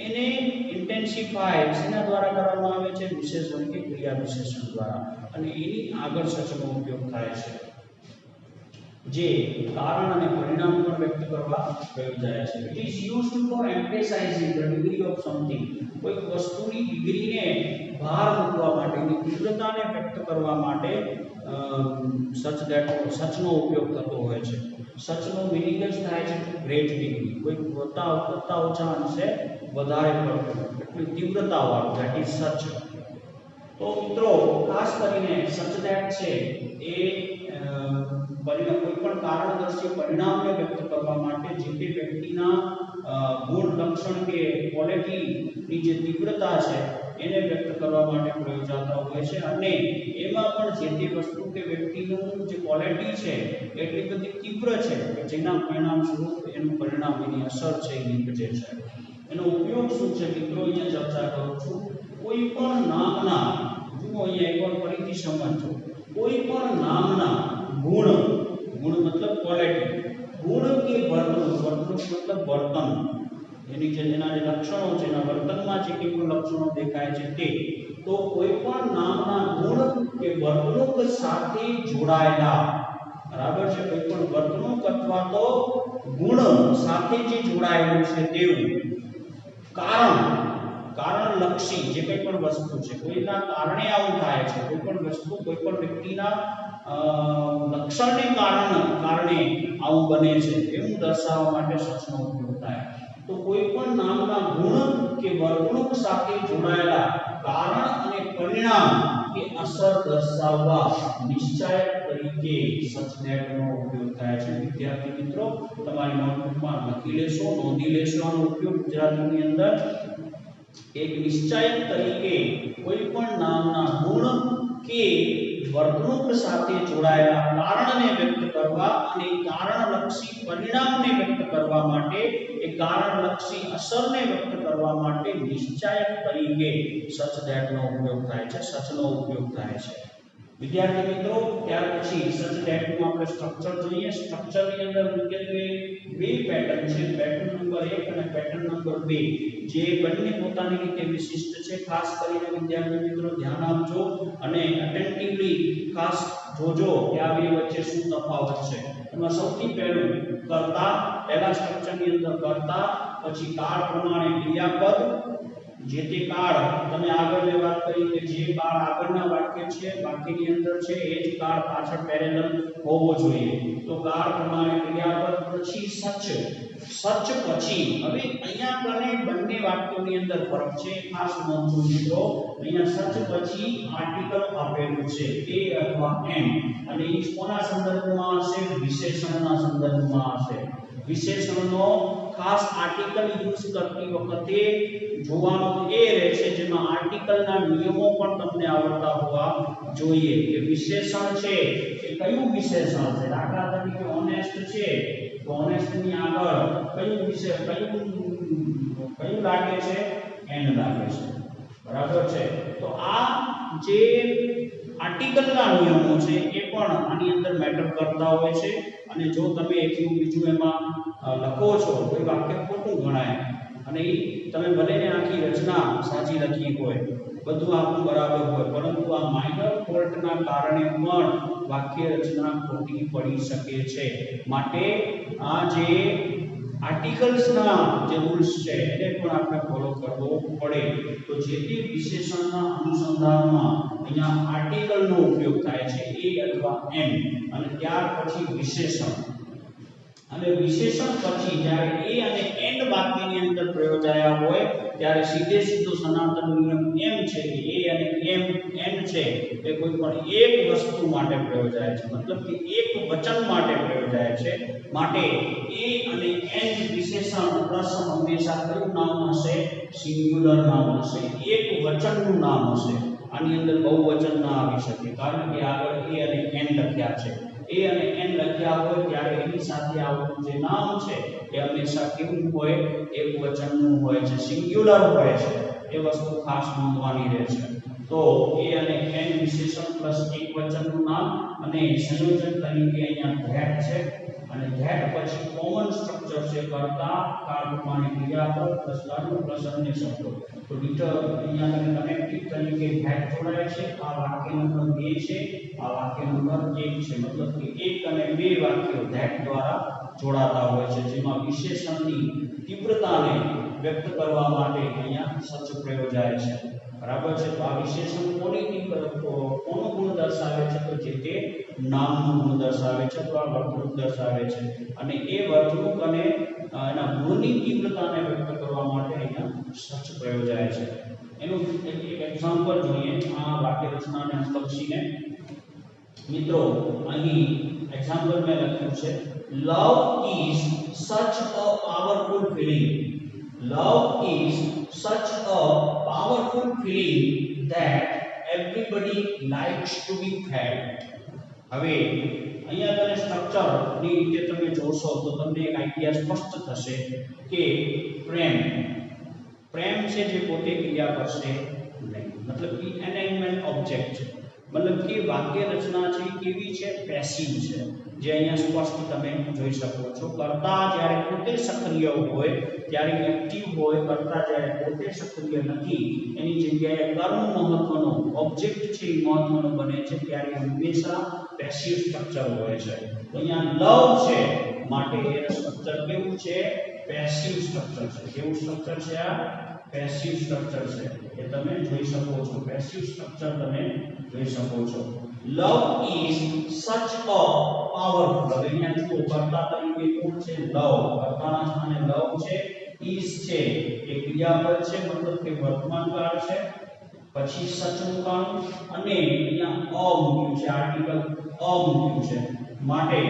એને ઇન્ટેન્સિફાઈ શેના દ્વારા કરવામાં આવે છે? વિશેષણ કે ક્રિયા વિશેષણ દ્વારા. અને એની આગળ સચનો ઉપયોગ થાય છે જે કારણ અને પરિણામ પણ વ્યક્ત કરવા પ્રયોગ થાય છે. It is used for emphasizing the degree of something. કોઈ વસ્તુની ડિગ્રીને ભાર મૂકવા માટે એની તીવ્રતાને વ્યક્ત કરવા માટે સચનો ઉપયોગ થતો હોય છે. સચનો મિનિંગ જ થાય છે ગ્રેટ ડિગ્રી, કોઈ કરતા ઓછા અંશે વધારે પડતું એટલી તીવ્રતાવાળું, ધેટ ઇઝ સચ. તો મિત્રો ખાસ કરીને સચ ધેટ છે એ કોઈ પણ કારણદર્શી પરિણામને વ્યક્ત કરવા માટે જે તે વ્યક્તિના ગુણ લક્ષણ કે ક્વોલિટીની જે તીવ્રતા છે એને વ્યક્ત કરવા માટે પ્રયોજાતા હોય છે. અને એમાં પણ જે તે વસ્તુ કે વ્યક્તિનું જે ક્વોલિટી છે એટલી બધી તીવ્ર છે કે જેના પરિણામ સ્વરૂપ એનું પરિણામ એની અસર છે એ નીપજે છે. એનો ઉપયોગ શું છે મિત્રો અહીંયા ચર્ચા કરું છું. કોઈ પણ નામના, જુઓ અહીંયા એકવાર ફરીથી સમજો, કોઈ પણ નામના ગુણ મતલબ ક્વોલિટી, ગુણ કે વર્તણૂક મતલબ વર્તન, એની જે એના જે લક્ષણો છે એના વર્તનમાં જે કંઈ પણ લક્ષણો દેખાય છે તે, તો કોઈ પણ નામના ગુણ કે વર્તણૂક સાથે જોડાયેલા, બરાબર છે, કોઈ પણ વર્તણૂક અથવા તો ગુણ સાથે જે જોડાયેલું છે તેવું કારણલક્ષી જે કંઈ પણ વસ્તુ છે, કોઈના કારણે આવું થાય છે, કોઈ પણ વસ્તુ કોઈ પણ વ્યક્તિના લક્ષણને કારણે આવું બને છે એવું દર્શાવવા માટે સચનો ઉપયોગ થાય. તો કોઈ પણ નામના ગુણ કે વર્તણૂક સાથે જોડાયેલા કારણ અને પરિણામ કે અસર દર્શાવવા નિશ્ચયક તરીકે સચ ધેટનો ઉપયોગ થાય છે. વિદ્યાર્થી મિત્રો તમારી નોટબુકમાં લખી લેશો, નોંધી લેશો આનો ઉપયોગ ગુજરાતીની અંદર. એક નિશ્ચયક તરીકે કોઈ પણ નામના ગુણ કે વર્તણૂક સાથે જોડાયેલા કારણને વ્યક્ત કરવા અને કારણલક્ષી પરિણામને વ્યક્ત કરવા માટે, એ કારણલક્ષી અસરને વ્યક્ત કરવા માટે નિશ્ચયક તરીકે સચ ધેટનો ઉપયોગ થાય છે, સચનો ઉપયોગ થાય છે. વિદ્યાર્થી મિત્રો ત્યાર પછી સચ ધેટનું આપણે સ્ટ્રક્ચર જોઈએ. સ્ટ્રક્ચરની અંદર મુખ્યત્વે બે પેટર્ન છે, પેટર્ન નંબર 1 અને પેટર્ન નંબર 2, જે બંને પોતાની રીતે વિશિષ્ટ છે. ખાસ કરીને વિદ્યાર્થી મિત્રો ધ્યાન આપજો અને અટેન્ટિવલી ખાસ જોજો કે આ બે વચ્ચે શું તફાવત છે. એમાં સૌથી પહેલું કર્તા, પહેલા સ્ટ્રક્ચરની અંદર કર્તા, પછી કાળ પ્રમાણે ક્રિયાપદ, જે તે કાળ તમે આગળ વાત કરી કે જે કાળ આગળના વાક્ય છે બાકીની અંદર છે એ જ કાળ પાછળ પેરેલલ હોવો જોઈએ. તો કાળ પ્રમાણે ક્રિયાપદ, પછી સચ પછી, હવે અહીંયા બંને વાક્યોની અંદર ફરક છે, ખાસ નોંધજો મિત્રો. અહીંયા સચ પછી આર્ટિકલ આપેલું છે એ અથવા એમ, અને એ કોના સંદર્ભમાં હશે? વિશેષણના સંદર્ભમાં હશે. વિશેષણનો ખાસ આર્ટિકલ યુઝ કરતી વખતે જોવાનું એ રહે છે જેમાં આર્ટિકલના નિયમો પણ તમને આવડતા હોવા જોઈએ કે વિશેષણ છે એ કયું વિશેષણ છે. દાખલા તરીકે ઓનેસ્ટ છે તો ઓનેસ્ટ ની આગળ કયું લાગે છે? એન લાગે છે, બરાબર છે. તો આ જે આર્ટિકલના નિયમો છે એ પણ આની અંદર મેટર કરતા હોય છે. અને જો તમે એકનું બીજું એમાં લખો છો તો એ વાક્ય ખોટું ગણાય, અને એ તમે ભલે ને આખી રચના સાચી લખી હોય, બધું આખું બરાબર હોય, પરંતુ આ માઇનર ફોલ્ટના કારણે પણ વાક્ય રચના ખોટી પડી શકે છે. માટે આ જે આર્ટિકલ્સના જે રૂલ્સ છે એને પણ આપણે ફોલો કરવો પડે. તો જે તે વિશેષણના અનુસંધાનમાં અહીંયા આર્ટિકલનો ઉપયોગ થાય છે, એ અથવા એમ, અને ત્યાર પછી વિશેષણ. અને વિશેષણ પછી જ્યારે એ અને એન્ડ વાક્યની અંદર પ્રયોજાયા હોય ત્યારે સીધે સીધો સનાતન નિયમ એમ છે કે એ અને એમ એન છે એ કોઈ પણ એક વસ્તુ માટે પ્રયોજાય છે, મતલબ કે એક વચન માટે પ્રયોજાય છે। માટે એ અને એન વિશેષણ પ્રશ્ન હંમેશા કયું નામ હશે? સિંગ્યુલર નામ હશે, એક વચનનું નામ હશે। આની અંદર બહુવચન ના આવી શકે કારણ કે આગળ એ અને એન લખ્યા છે। એ અને એન લખ્યા હોય ત્યારે એની સાથે આવતું જે નામ છે એ હંમેશા કેવું હોય? એક વચનનું હોય છે, સિંગ્યુલર હોય છે। એ વસ્તુ ખાસ નોંધવાની રહેશે। તો એ અને એન વિશેષણ પ્લસ એક વચનનું નામ અને સંયોજન તરીકે અહીંયા ધેટ છે અને ધેટ પછી કોમન સ્ટ્રક્ચર છે કર્તા કાળરૂપાની ક્રિયાપદ પ્લસ કર્મ પ્લસ અન્ય શબ્દો। તો અહીંયા તમે કનેક્ટિવ તરીકે ધેટ જોડાય છે। આ વાક્ય નંબર 2 છે, આ વાક્ય નંબર 1 છે, મતલબ કે એક અને બે વાક્યો ધેટ દ્વારા જોડાતા હોય છે, જેમાં વિશેષણની તીવ્રતાને વ્યક્ત કરવા માટે અહીંયા સચ પ્રયોજાય છે। બરાબર છે। તો આ વિશેષણ કોનો ગુણ દર્શાવે છે? તો જે તે નામનું ગુણ દર્શાવે છે, તો આ વર્તણૂક દર્શાવે છે અને એ વર્તણૂક અને એના ગુણની તીવ્રતાને વ્યક્ત કરવા માટે અહીંયા સચ પ્રયોજાય છે। એનું એક એક્ઝામ્પલ જોઈએ આ વાક્ય રચનાને અનુલક્ષીને। મિત્રો અહીં એક્ઝામ્પલ મેં લખ્યું છે love is such a powerful feeling. Love is such a powerful feeling that everybody likes to be felt. હવે અહીંયા તમે સ્ટ્રક્ચરની રીતે તમે જોશો તો તમને એક આઈડિયા સ્પષ્ટ થશે કે પ્રેમ છે જે પોતે ક્રિયા કરશે નહીં, મતલબ કે એનાઇનમેન્ટ ઓબ્જેક્ટ છે, મતલબ કે વાક્ય રચના છે કેવી છે? પેસિવ છે, જે અહીંયા સ્પષ્ટ તમે જોઈ શકો છો। કર્તા જ્યારે પોતે સક્રિય હોય ત્યારે એક્ટિવ હોય, કર્તા જ્યારે પોતે સક્રિય નથી એની જગ્યાએ કર્મ મહત્વનો ઓબ્જેક્ટ છે એ મહત્વનો બને છે ત્યારે હંમેશા પેસિવ સ્ટ્રક્ચર હોય છે। તો અહીંયા લવ છે માટે એનું સ્ટ્રક્ચર કેવું છે? પેસિવ સ્ટ્રક્ચર છે। કેવું સ્ટ્રક્ચર છે? આ પેસિવ સ્ટ્રક્ચર છે, એ તમે જોઈ શકો છો। પેસિવ સ્ટ્રક્ચર તમે જોઈ શકો છો। લવ ઇઝ સચ અ પાવરફુલ। હવે અહીંયા જુઓ કર્તા તરીકે કોણ છે? લવ। કર્તાના સ્થાને લવ છે, ઇઝ છે એ ક્રિયાપદ છે, મતલબ કે વર્તમાન કાળ છે, પછી સચનું કાળ અને અહીંયા અ મૂક્યું છે, આર્ટિકલ અ મૂક્યું છે માટે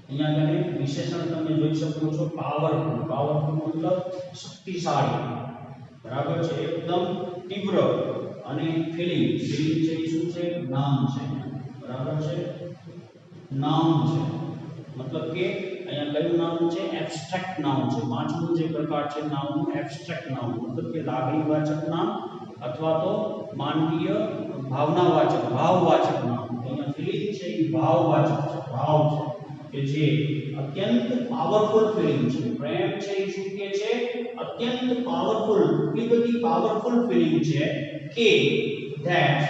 અહીંયા તમે વિશેષણ તમે જોઈ શકો છો પાવરફુલ। પાવરફુલ મતલબ શક્તિશાળી, બરાબર છે, એકદમ તીવ્ર અને ફીલિંગ છે એ શું છે? નામ છે, બરાબર છે, નામ છે, મતલબ કે અહીંયા કયું નામ છે? એબ્સ્ટ્રેક્ટ નામ છે। પાંચમું જે પ્રકાર છે નામનું એબ્સ્ટ્રેક્ટ નામ, મતલબ કે લાગણીવાચક નામ અથવા તો માનવીય ભાવનાવાચક ભાવવાચક નામ। અહીંયા ફીલિંગ છે એ ભાવવાચક છે, ભાવ છે કે જે અત્યંત પાવરફુલ ફીલિંગ છે। પ્રેમ છે એ શું કે છે? અત્યંત પાવરફુલ, એટલી બધી પાવરફુલ ફીલિંગ છે કે that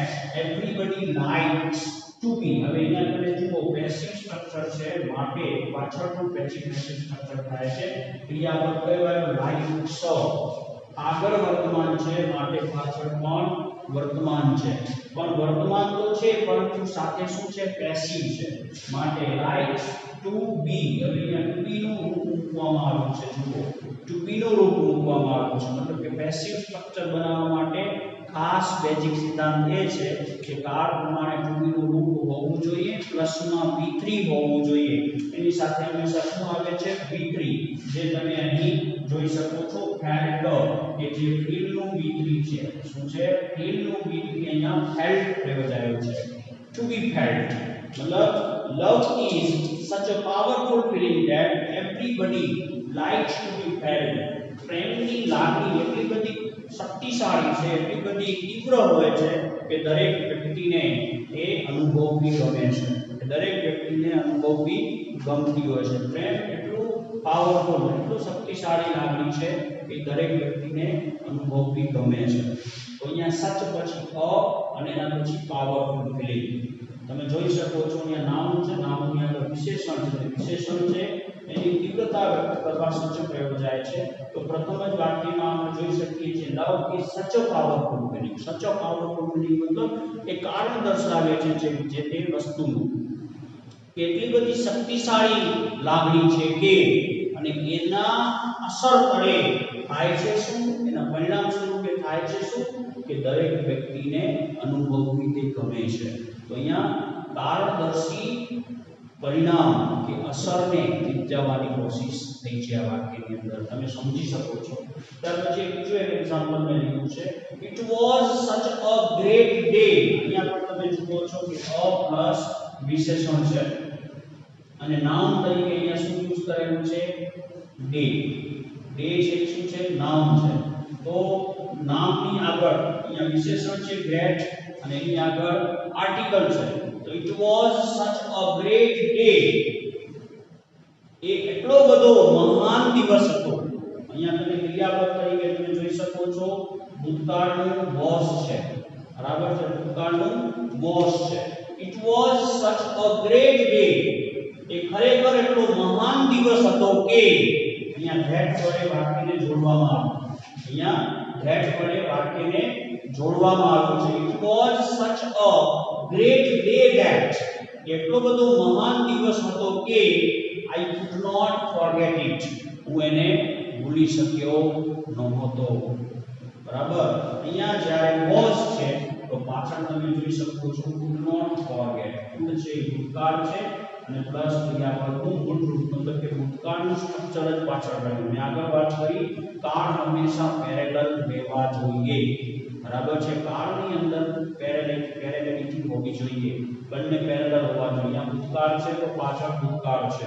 everybody likes to be। હવે અહીંયા તમે જુઓ પેસિવ સ્ટ્રક્ચર છે માટે પાછળનું પેસિવ સ્ટ્રક્ચર થાય છે, ક્રિયાપદ કહેવાય લાઇક્સ, આગળ વર્તમાન છે માટે પાછળ પણ વર્તમાન છે, પણ વર્તમાન તો છે પરંતુ સાથે શું છે? પેસિવ છે માટે લાઇક્સ ટુ બી। હવે અહીંયા ટુ બી નું રૂપ મૂકવામાં આવ્યું છે, જુઓ ટુ બી નું રૂપ મૂકવામાં આવ્યું છે, મતલબ કે પેસિવ સ્ટ્રક્ચર બનાવવા માટે ખાસ બેઝિક સિદ્ધાંત એ છે કે કાળ પ્રમાણે ટુ બી નું રૂપ હોવું જોઈએ, પ્લસમાં v3 હોવું જોઈએ, એની સાથે હંમેશા શું આવે છે? v3, જે તમે અહીં જોઈ શકો છો ફેલ્ટ, કે જે ફીલ નું v3 છે। શું છે? ફીલ નું v3 અહીંયા ફેલ્ટ પ્રયોજાયો છે, ટુ બી ફેલ્ટ, મતલબ love is such a powerful feeling that everybody likes to be felt। પ્રેમની લાગણી એટલી બધી શક્તિશાળી છે, એટલી બધી તીવ્ર હોય છે કે દરેક વ્યક્તિને એ અનુભવવી ગમે છે, દરેક વ્યક્તિને અનુભવવી ગમતી હોય છે। પ્રેમ એટલું પાવરફુલ, એટલું શક્તિશાળી લાગણી છે કે દરેક વ્યક્તિને અનુભવવી ગમે છે। તો અહીંયા સચ પછી અ અને એના પછી પાવરફુલ ફીલિંગ તમે જોઈ શકો છો। અહીંયા નામ છે, નામની અંદર વિશેષણ છે, વિશેષણ છે એની તીવ્રતા વ્યક્ત કરવા સચ પ્રયોજાય છે। તો પ્રથમ જ વાક્યમાં આપણે જોઈ શકીએ છીએ લવ is such a powerful feeling. સચ અ પાવરફુલ ફીલિંગ મતલબ એ કારણ દર્શાવે છે જે તે વસ્તુનું કેટલી બધી શક્તિશાળી લાગણી છે કે, અને એના અસર પડે થાય છે શું, એના પરિણામ સ્વરૂપે થાય છે શું કે દરેક વ્યક્તિને અનુભવવી તે ગમે છે. તો અહીંયા કારણદર્શી પરિણામ કે અસરને વિચારવાની કોશિશ થઈ છે આ વાક્યની અંદર, તમે સમજી શકો છો. ત્યાર પછી બીજું એક એક્ઝામ્પલ મેં લીધું છે, it was such a great day. અહીંયા પણ તમે જુઓ છો કે અ પ્લસ વિશેષણ છે અને નાઉન તરીકે અહીંયા શું યુઝ કરેલું છે, ડે. ડે છે શું છે, નાઉન છે. તો નામની આગળ અહીંયા વિશેષણ છે ગ્રેટ અને એની આગળ આર્ટિકલ છે. તો it was such a great day, એ એટલો બધો મહાન દિવસ હતો. અહીંયા તમે ક્રિયાપદ તરીકે તમે જોઈ શકો છો ભૂતકાળનું વોઝ છે, બરાબર છે, ભૂતકાળનું વોઝ છે. It was such a great day, એ ખરેખર એટલો મહાન દિવસ હતો કે અહીંયા ધેટ વડે વાક્યને જોડવામાં આવ્યું. અહીંયા ધેટ વડે વાક્યને જોડવામાં આવ્યું છે. It was such a great day that, એટલો બધો મહાન દિવસ હતો કે I could not forget it, હું એને ભૂલી શક્યો નહોતો. બરાબર. અહીંયા જ્યારે was છે તો પાછળ તમે જોઈ શકો છો could not forget. could છે ભૂતકાળ છે અને પ્લસ ક્રિયાપદનું મૂળ રૂપ, મતલબ કે ભૂતકાળનું સ્ટ્રક્ચર જ પાછળ રહ્યું. મેં આગળ વાત કરી કાળ હંમેશા પેરેલલ રહેવા જોઈએ. બરાબર છે. કાળની અંદર પેરેલેલિટી હોવી જોઈએ, બંને પેરેલલ હોવા જોઈએ. આ ભૂતકાળ છે તો પાછળ ભૂતકાળ છે.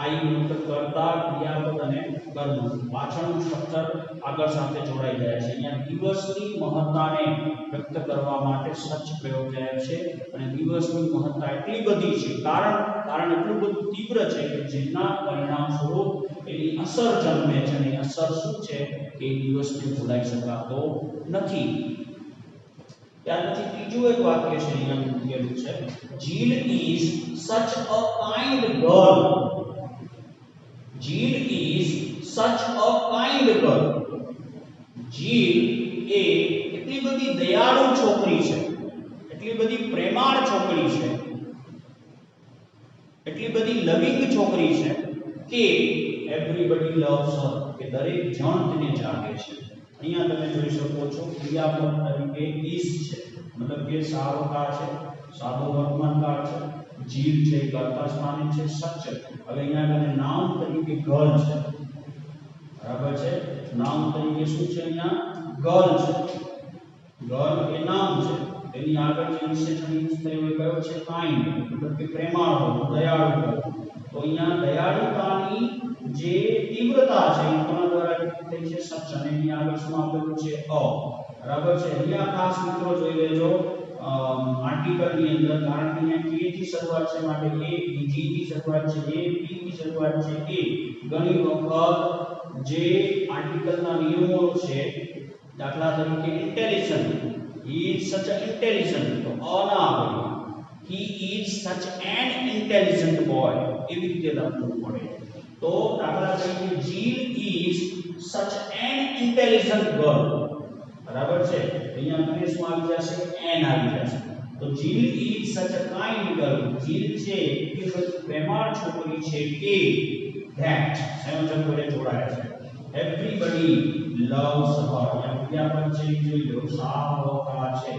આઈ મતલબ કર્તા, ક્રિયાપદ અને કર્મ, પાછળનું સ્ટ્રક્ચર આગળ સાથે જોડાઈ જાય છે. અહીંયા દિવસની મહત્તાને વ્યક્ત કરવા માટે સચ પ્રયોગ જાય છે અને દિવસની મહત્તા એટલી બધી છે, કારણ એટલું બધું તીવ્ર છે કે જેના પરિણામ સ્વરૂપ એની અસર જન્મે છે અને અસર શું છે કે દિવસને ભૂલાઈ શકાતો નથી. ત્યાર પછી ત્રીજું એક વાક્ય છે અહીંયા મૂકેલું છે, Jill is such a kind girl. Jill is such a kind girl. જીલ એ એટલી બધી દયાળુ છોકરી છે, એટલી બધી પ્રેમાળ છોકરી છે, એટલી બધી લવિંગ છોકરી છે કે એવરીબડી લવ્સ હર, કે દરેક જણ તેને ચાહે છે. અહીંયા તમે જોઈ શકો છો ક્રિયાપદ તરીકે ઇઝ છે, મતલબ કે સારો કાળ છે, સાદો વર્તમાન કાળ છે. જીલ છે કર્તા સ્થાને છે, સચ. હવે અહીંયા તમે નાઉન તરીકે ગર્લ છે, બરાબર છે. નાઉન તરીકે શું છે, અહીંયા ગર્લ છે. ગર્લ એ નામ છે, તેની આગળ જે વિશેષણ યુઝ થયો એ કયો છે, કાઇન્ડ, મતલબ કે પ્રેમાળ, દયાળુ. તો અહીંયા દયાળુતાની જે તીવ્રતા છે એ કોના દ્વારા વ્યક્ત થઈ છે, સચ. અને એની આગળ શું આપેલું છે, અ. બરાબર છે. અહીંયા ખાસ મિત્રો જોઈ લેજો આર્ટિકલ ની અંદર, કારણ કે અહીંયા કે થી શરૂઆત છે માટે a, g થી શરૂઆત છે a, p થી શરૂઆત છે a. ઘણી વખત જે આર્ટિકલના નિયમો છે, દાખલા તરીકે intelligent, he is such an intelligent, તો અ ના આવે, he is such an intelligent boy, એવી રીતે લખવું પડે. તો દાખલા તરીકે જીલ is such an intelligent girl, બરાબર છે. અહીંયા મને શું આવી જશે, n આવી જશે. તો જીલ is such a kind girl, જીલ છે કે પ્રેમાળ છોકરી છે કે that સંયોજક વડે જોડાય છે. everybody loves her, ક્રિયાપદ છે જોઈ લો, સાવકા છે,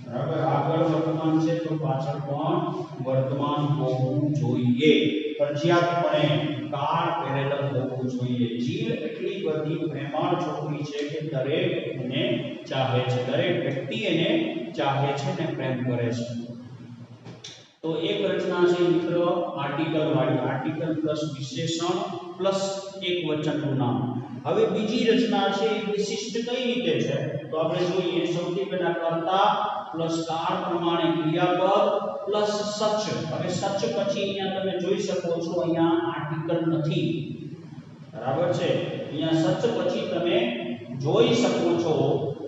બરાબર. આગળ વર્તમાન છે તો પાછળ પણ વર્તમાન હોવું જોઈએ, ફરજિયાતપણે કાળ પેરેલલ હોવું જોઈએ. જીલ એટલી બધી પ્રેમાળ છોકરી છે કે દરેક એને ચાહે છે, દરેક વ્યક્તિ એને ચાહે છે ને પ્રેમ કરે છે. તો એક રચના છે મિત્રો આર્ટિકલ વાળી, આર્ટિકલ પ્લસ વિશેષણ પ્લસ એક વચનનું નામ. હવે બીજી રચના છે એ વિશિષ્ટ કઈ રીતે છે તો આપણે જોઈએ. સૌથી પહેલા કર્તા પ્લસ કાળ પ્રમાણે ક્રિયાપદ પ્લસ સચ. હવે સચ પછી અહીંયા તમે જોઈ શકો છો અહીંયા આર્ટિકલ નથી, બરાબર છે. અહીંયા સચ પછી તમે જોઈ શકો છો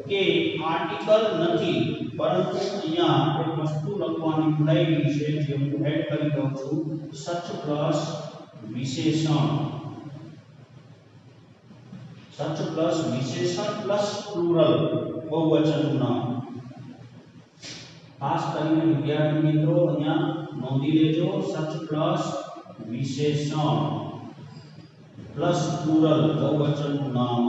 કે આર્ટિકલ નથી, પરંતુ અહીંયા એક વસ્તુ લખવાની ભૂલાઈ ગઈ છે જે હું એડ કરી દઉં છું, સચ પ્લસ વિશેષણ. સચ પ્લસ વિશેષણ પ્લસ પ્લુરલ, બહુવચનનું નામ. ખાસ કરીને વિદ્યાર્થી મિત્રો અહીંયા નોંધી લેજો, સચ પ્લસ વિશેષણ. પ્લસ પ્લુરલ બહુવચનનું નામ.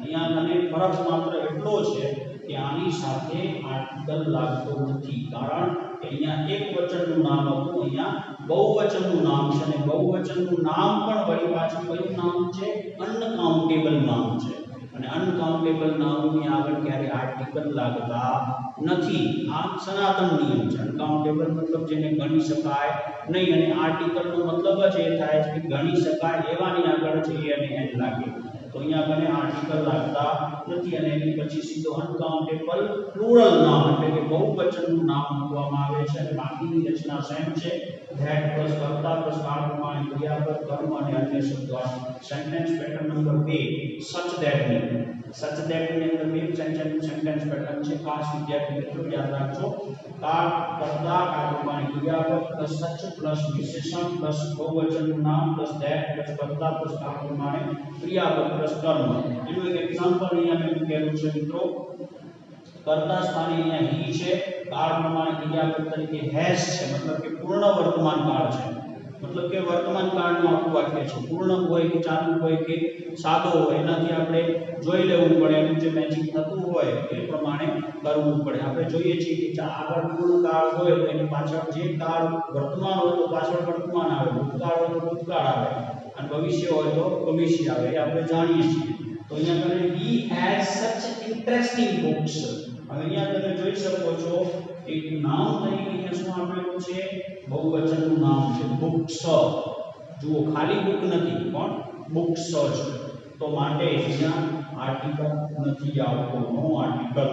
અહીંયા મને ફરક માત્ર એટલો છે કે આની સાથે આર્ટિકલ લાગતો નથી, કારણ કે અહીંયા એક વચનનું નામ હતું, અહીંયા બહુવચનનું નામ છે અને બહુવચનનું નામ પણ વળી પાછું કયું નામ છે? અનકાઉન્ટેબલ નામ છે અને અનકાઉન્ટેબલ નામની આગળ ક્યારે આર્ટિકલ લાગતા નથી. આ સનાતન નિયમ છે. અનકાઉન્ટેબલ મતલબ જેને ગણી શકાય નહીં અને આર્ટિકલનો મતલબ જ એ થાય છે કે ગણી શકાય એવાની આગળ છે એ અને એન લાગે. તો અહીંયા કને આર્ટિકલ લાગતા નથી અને એની પછી સીધો અનકાઉન્ટેબલ પ્લુરલ નામ એટલે કે બહુવચનનું નામ મૂકવામાં આવે છે અને બાકીની રચના સેમ છે. ધેટ પ્લસ કર્તા પ્લસ કાળ પ્રમાણે ક્રિયાપદ કર્મ અને અન્ય શબ્દો. સેન્ટેન્સ પેટર્ન નંબર 2 સચ ધેટ ની. સચ ધેટ ની અંદર બે સેન્ટેન્સ પેટર્ન છે. ખાસ વિદ્યાર્થી મિત્રો યાદ રાખજો. કાળ કર્તા કાળ પ્રમાણે ક્રિયાપદ પ્લસ સચ પ્લસ વિશેષણ પ્લસ બહુવચનનું નામ પ્લસ ધેટ પ્લસ કર્તા પ્લસ કાળ પ્રમાણે ક્રિયાપદ પ્લસ કર્મ. એનું એક એક્ઝામ્પલ અહીંયા મેં મૂકેલું છે મિત્રો. કર્તા સ્થાને અહીંયા હી છે, કાળ પ્રમાણે ક્રિયાપદ તરીકે હેઝ છે, મતલબ કે પૂર્ણ વર્તમાન કાળ છે, મતલબ કે વર્તમાન કાળનું આખું વાક્ય છે. પૂર્ણ હોય કે ચાલુ હોય કે સાદો હોય એનાથી આપણે જોઈ લેવું પડે, એનું જે મેચિંગ થતું હોય એ પ્રમાણે કરવું પડે. આપણે જોઈએ છીએ કે આગળ પૂર્ણ કાળ હોય તો એની પાછળ જે કાળ વર્તમાન હોય તો પાછળ વર્તમાન આવે, ભૂતકાળ હોય તો ભૂતકાળ આવે અને ભવિષ્ય હોય તો ભવિષ્ય આવે, એ આપણે જાણીએ છીએ. તો અહીંયા તમે he has such interesting books. હવે અહીંયા તમે જોઈ શકો છો એક નામ તરીકે અહીંયા શું આપેલું છે? બહુવચનનું નામ છે બુક્સ. જુઓ ખાલી બુક નથી પણ બુક્સ છે, તો માટે અહીંયા આર્ટિકલ નથી આવતો, નો આર્ટિકલ.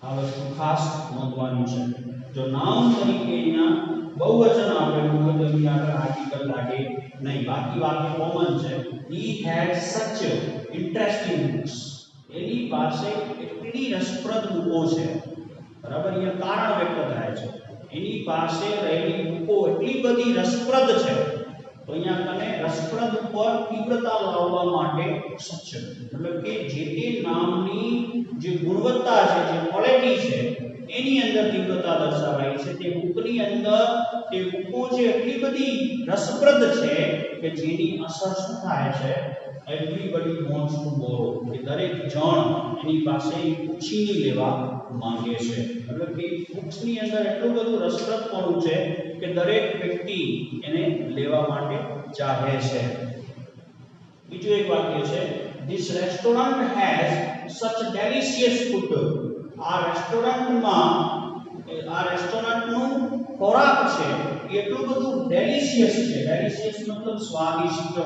આ વસ્તુ ખાસ નોંધવાની છે. જો નામ તરીકે અહીંયા બહુવચન આપેલું હોય તો અહીંયા આગળ આર્ટિકલ લાગે નહીં. બાકી વાક્ય કોમન છે. he had such interesting books. એની પાસે એટલી રસપ્રદ બુકો છે, બરાબર. અહીંયા કારણ વ્યક્ત થાય છે. એની પાસે રહેલી બુકો એટલી બધી રસપ્રદ છે, તો અહીંયા કને રસપ્રદ ઉપર તીવ્રતા લાવવા માટે સક્ષમ, મતલબ કે જે તે નામની જે ગુણવત્તા છે, જે ક્વોલિટી છે એની અંદર તીવ્રતા દર્શાવાય છે. તે બુકની અંદર તે બુકો જે એટલી બધી રસપ્રદ છે કે જેની અસર શું થાય છે? એવરીબડી વોન્ટ્સ ટુ બોરો, કે દરેક જણ એની પાસે ઉછીની લેવા માંગે છે. મતલબ કે બુક્સની અંદર એટલું બધું રસપ્રદપણું છે કે દરેક વ્યક્તિ એને લેવા માટે ચાહે છે. બીજું એક વાક્ય છે this restaurant has such delicious food. આ રેસ્ટોરન્ટનું ખોરાક છે એટલું બધું ડેલિશિયસ છે. ડેલિશિયસ મતલબ સ્વાદિષ્ટ.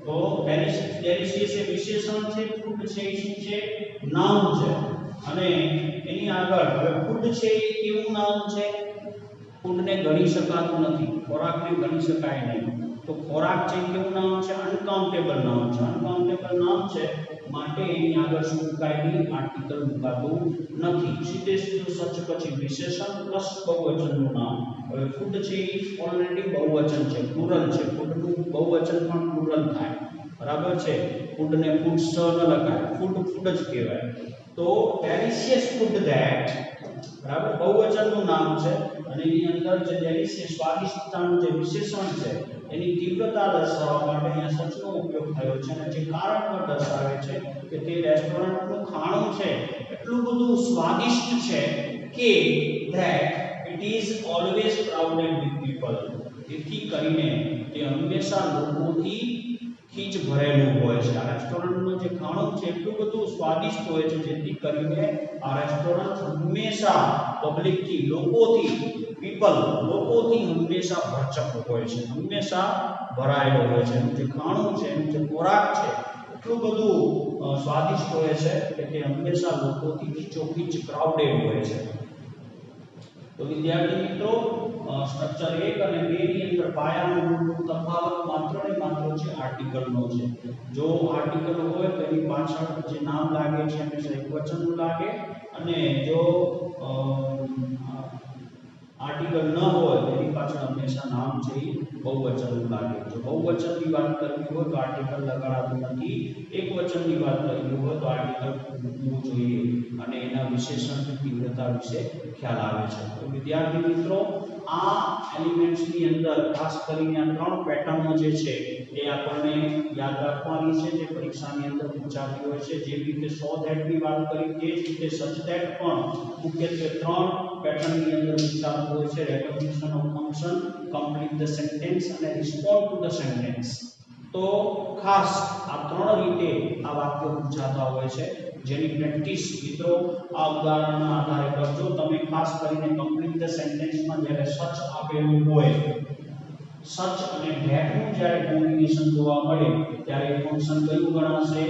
તો ડેલિશિયસ એ વિશેષણ છે, ફૂડ છે એ શું છે? નામ છે. અને એની આગળ હવે ફૂડ છે એ કેવું નામ છે? ફૂડને ગણી શકાતું નથી, ખોરાકને ગણી શકાય નહીં. તો ખોરાક છે કેવું નામ છે? અનકાઉન્ટેબલ નામ છે. અનકાઉન્ટેબલ નામ છે માટે એની આગળ શું મુકાય નહીં? આર્ટિકલ મુકાતું નથી. સીધે સીધું સચ પછી વિશેષણ પ્લસ બહુવચનનું નામ. હવે ફૂડ છે એ ઓલરેડી બહુવચન છે, પ્લુરલ છે. ફૂડનું બહુવચન પણ પ્લુરલ થાય, બરાબર છે. ફૂડને ફૂડ્સ ન લખાય, ફૂડ ફૂડ જ કહેવાય. તો ડેલિશિયસ ફૂડ ધેટ, બરાબર, બહુવચનનું નામ છે અને એની અંદર જે ડેલિશિયસ સ્વાદિષ્ટતાનું જે વિશેષણ છે એની તીવ્રતા દર્શાવવા માટે અહીંયા સચનો ઉપયોગ થયો છે અને જે કારણ પણ દર્શાવે છે કે તે રેસ્ટોરન્ટનું ખાણું છે એટલું બધું સ્વાદિષ્ટ છે કે that it is always crowded with people. તેથી કરીને તે હંમેશા લોકોથી ખીચ ભરેલું હોય છે. આ રેસ્ટોરન્ટનું જે ખાણું છે એટલું બધું સ્વાદિષ્ટ હોય છે જેથી કરીને આ રેસ્ટોરન્ટ હંમેશા પબ્લિકથી, લોકોથી હંમેશા ભરચક હોય છે, હંમેશા ભરાયેલો હોય છે. એનું જે ખાણું છે, એનું જે ખોરાક છે એટલું બધું સ્વાદિષ્ટ હોય છે કે તે હંમેશા લોકોથી ખીચોખીચ ક્રાઉડેડ હોય છે. તો વિદ્યાર્થી મિત્રો, સ્ટ્રક્ચર 1 અને 2 ની અંદર પાયાનો મૂળભૂત તફાવત માત્ર ને માત્ર છે આર્ટિકલનો છે. જો આર્ટિકલ હોય તો એની પાછળ જે નામ લાગે છે હંમેશા એકવચનનું લાગે, અને જો આર્ટિકલ ન હોય તો એની પાછળ હંમેશા હંમેશા નામ છે એ બહુવચનનું લાગે. જો બહુવચનની વાત કરવી હોય તો આર્ટિકલ લગાડવું નથી. એકવચનની વાત કરવી હોય તો આર્ટિકલ મૂકવું જોઈએ અને એના વિશેષણ તીવ્રતા વિશે ખ્યાલ આવે છે. તો વિદ્યાર્થી મિત્રો, આ એલિમેન્ટ્સની અંદર ખાસ કરીને આ ત્રણ પેટર્નો જે છે એ આપણને યાદ રાખવાની છે, જે પરીક્ષાની અંદર પૂછાતી હોય છે. જે રીતે સો ધેટ ની વાત કરી તે જ રીતે સચ ધેટ પણ મુખ્યત્વે ત્રણ પેટર્નની અંદર પૂછાતું હોય છે: recognition of function, complete the sentence અને રિસ્પોન્ડ ટુ ધ સેન્ટેન્સ. તો ખાસ આ ત્રણ રીતે આ વાક્યો પૂછાતા હોય છે, જેની પ્રેક્ટિસ મિત્રો આ ઉદાહરણના આધારે કરજો. તમે ખાસ કરીને કમ્પ્લીટ ધ સેન્ટેન્સમાં જ્યારે સચ આપેલું હોય, સચ અને ધેટ નું જ્યારે કોમ્બિનેશન જોવા મળે ત્યારે ફંક્શન કયું ગણાશે?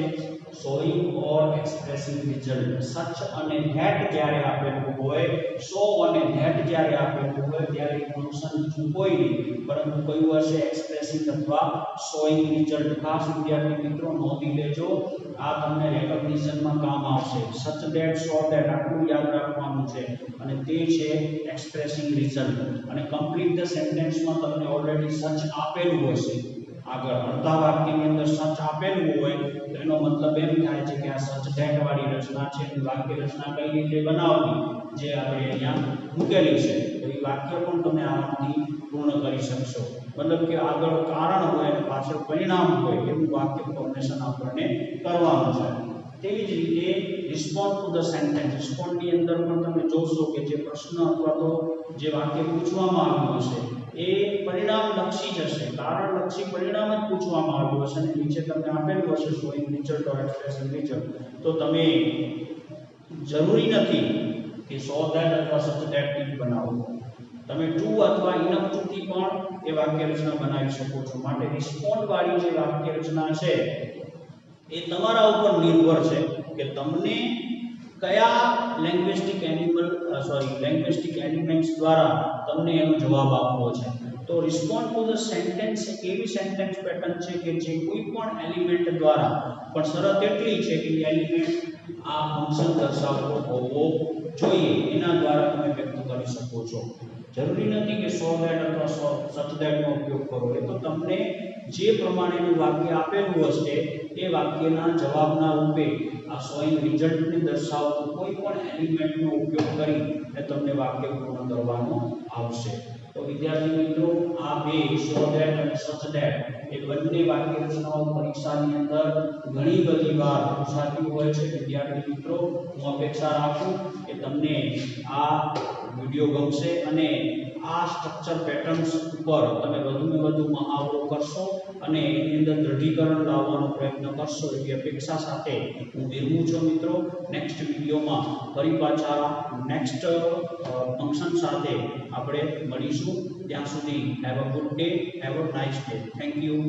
શોઈંગ ઓર એક્સપ્રેસિંગ રિઝલ્ટ. સચ અને ધેટ જ્યારે આપેલું હોય, સો અને ધેટ જ્યારે આપેલું હોય ત્યારે ફંક્શન બીજું કોઈ નહીં પરંતુ કયું હશે? એક્સપ્રેસિંગ અથવા શોઈંગ રિઝલ્ટ. ખાસ વિદ્યાર્થી મિત્રો નોંધી લેજો, આ તમને રેકોગ્નિશનમાં કામ આવશે. સચ ધેટ, સો ધેટ આટલું યાદ રાખવાનું છે અને તે છે એક્સપ્રેસિંગ રિઝલ્ટ. અને કમ્પ્લીટ ધ સેન્ટેન્સમાં તમને ઓલરેડી સચ આપેલું હશે. આગળ અડધા વાક્યની અંદર સચ આપેલું હોય તો એનો મતલબ એમ થાય છે કે આ સચ ધેટ વાળી રચના છે. એની વાક્ય રચના કઈ રીતે બનાવવી જે આપણે અહીંયા મૂકેલી છે, તો એ વાક્ય પણ તમે આરામથી પૂર્ણ કરી શકશો. મતલબ કે આગળ કારણ હોય અને પાછળ પરિણામ હોય એવું વાક્ય ફોર્મેશન આપણને કરવાનું છે. તેવી જ રીતે રિસ્પોન્ડ ટુ ધ સેન્ટેન્સ. રિસ્પોન્ડની અંદર પણ તમે જોશો કે જે પ્રશ્ન અથવા તો જે વાક્ય પૂછવામાં આવ્યું હશે એ પરિણામ લક્ષી જ હશે, કારણ લક્ષી પરિણામ જ પૂછવામાં આવ્યું હશે અને નીચે તમને આપેલું હશે શોઈંગ રિઝલ્ટ ઓર એક્સપ્રેસિંગ રિઝલ્ટ. તો તમે જરૂરી નથી કે સો ધેટ અથવા સચ ધેટ થી બનાવો, તમે ટુ અથવા ઇનફ ટુ થી પણ એ વાક્ય રચના બનાવી શકો છો. માટે રિસ્પોન્ડ વાળી જે વાક્ય રચના છે એ તમારા ઉપર નિર્ભર છે કે તમને કયા લેંગ્વેસ્ટિક એલિમેન્ટ્સ દ્વારા તમને એનો જવાબ આપવો છે. તો રિસ્પોન્ડ ટુ ધ સેન્ટેન્સ એક એવી સેન્ટેન્સ પેટર્ન છે કે જે કોઈ પણ એલિમેન્ટ દ્વારા, પણ શરત એટલી છે કે એલિમેન્ટ આ ફંક્શન દર્શાવતો હોવો જોઈએ, એના દ્વારા તમે વ્યક્ત કરી શકો છો. જરૂરી નથી કે સો ધેટ અથવા સચ ધેટ નો ઉપયોગ કરો. એ તો તમને જે પ્રમાણેનું વાક્ય આપેલું હશે એ વાક્યના જવાબના રૂપે આ શોઈંગ રિઝલ્ટને દર્શાવતું કોઈ પણ એલિમેન્ટનો ઉપયોગ કરી અને તમને વાક્ય પૂર્ણ કરવાનું આવશે. તો વિદ્યાર્થી મિત્રો, આ બે સો ધેટ અને સચ ધેટ એ બંને વાક્ય રચનાઓ પરીક્ષાની અંદર ઘણી બધી વાર પૂછાતી હોય છે. વિદ્યાર્થી મિત્રો, હું અપેક્ષા રાખું કે તમને આ વિડિયો ગમશે અને આ સ્ટ્રક્ચર પેટર્ન્સ ઉપર તમે વધુને વધુ મહાવરો કરશો અને એની અંદર દૃઢીકરણ લાવવાનો પ્રયત્ન કરશો એવી અપેક્ષા સાથે હું વિરમું છું. મિત્રો, નેક્સ્ટ વિડીયોમાં ફરી પાછા નેક્સ્ટ ફંક્શન સાથે આપણે મળીશું. ત્યાં સુધી have a good day, have a nice day. Thank you.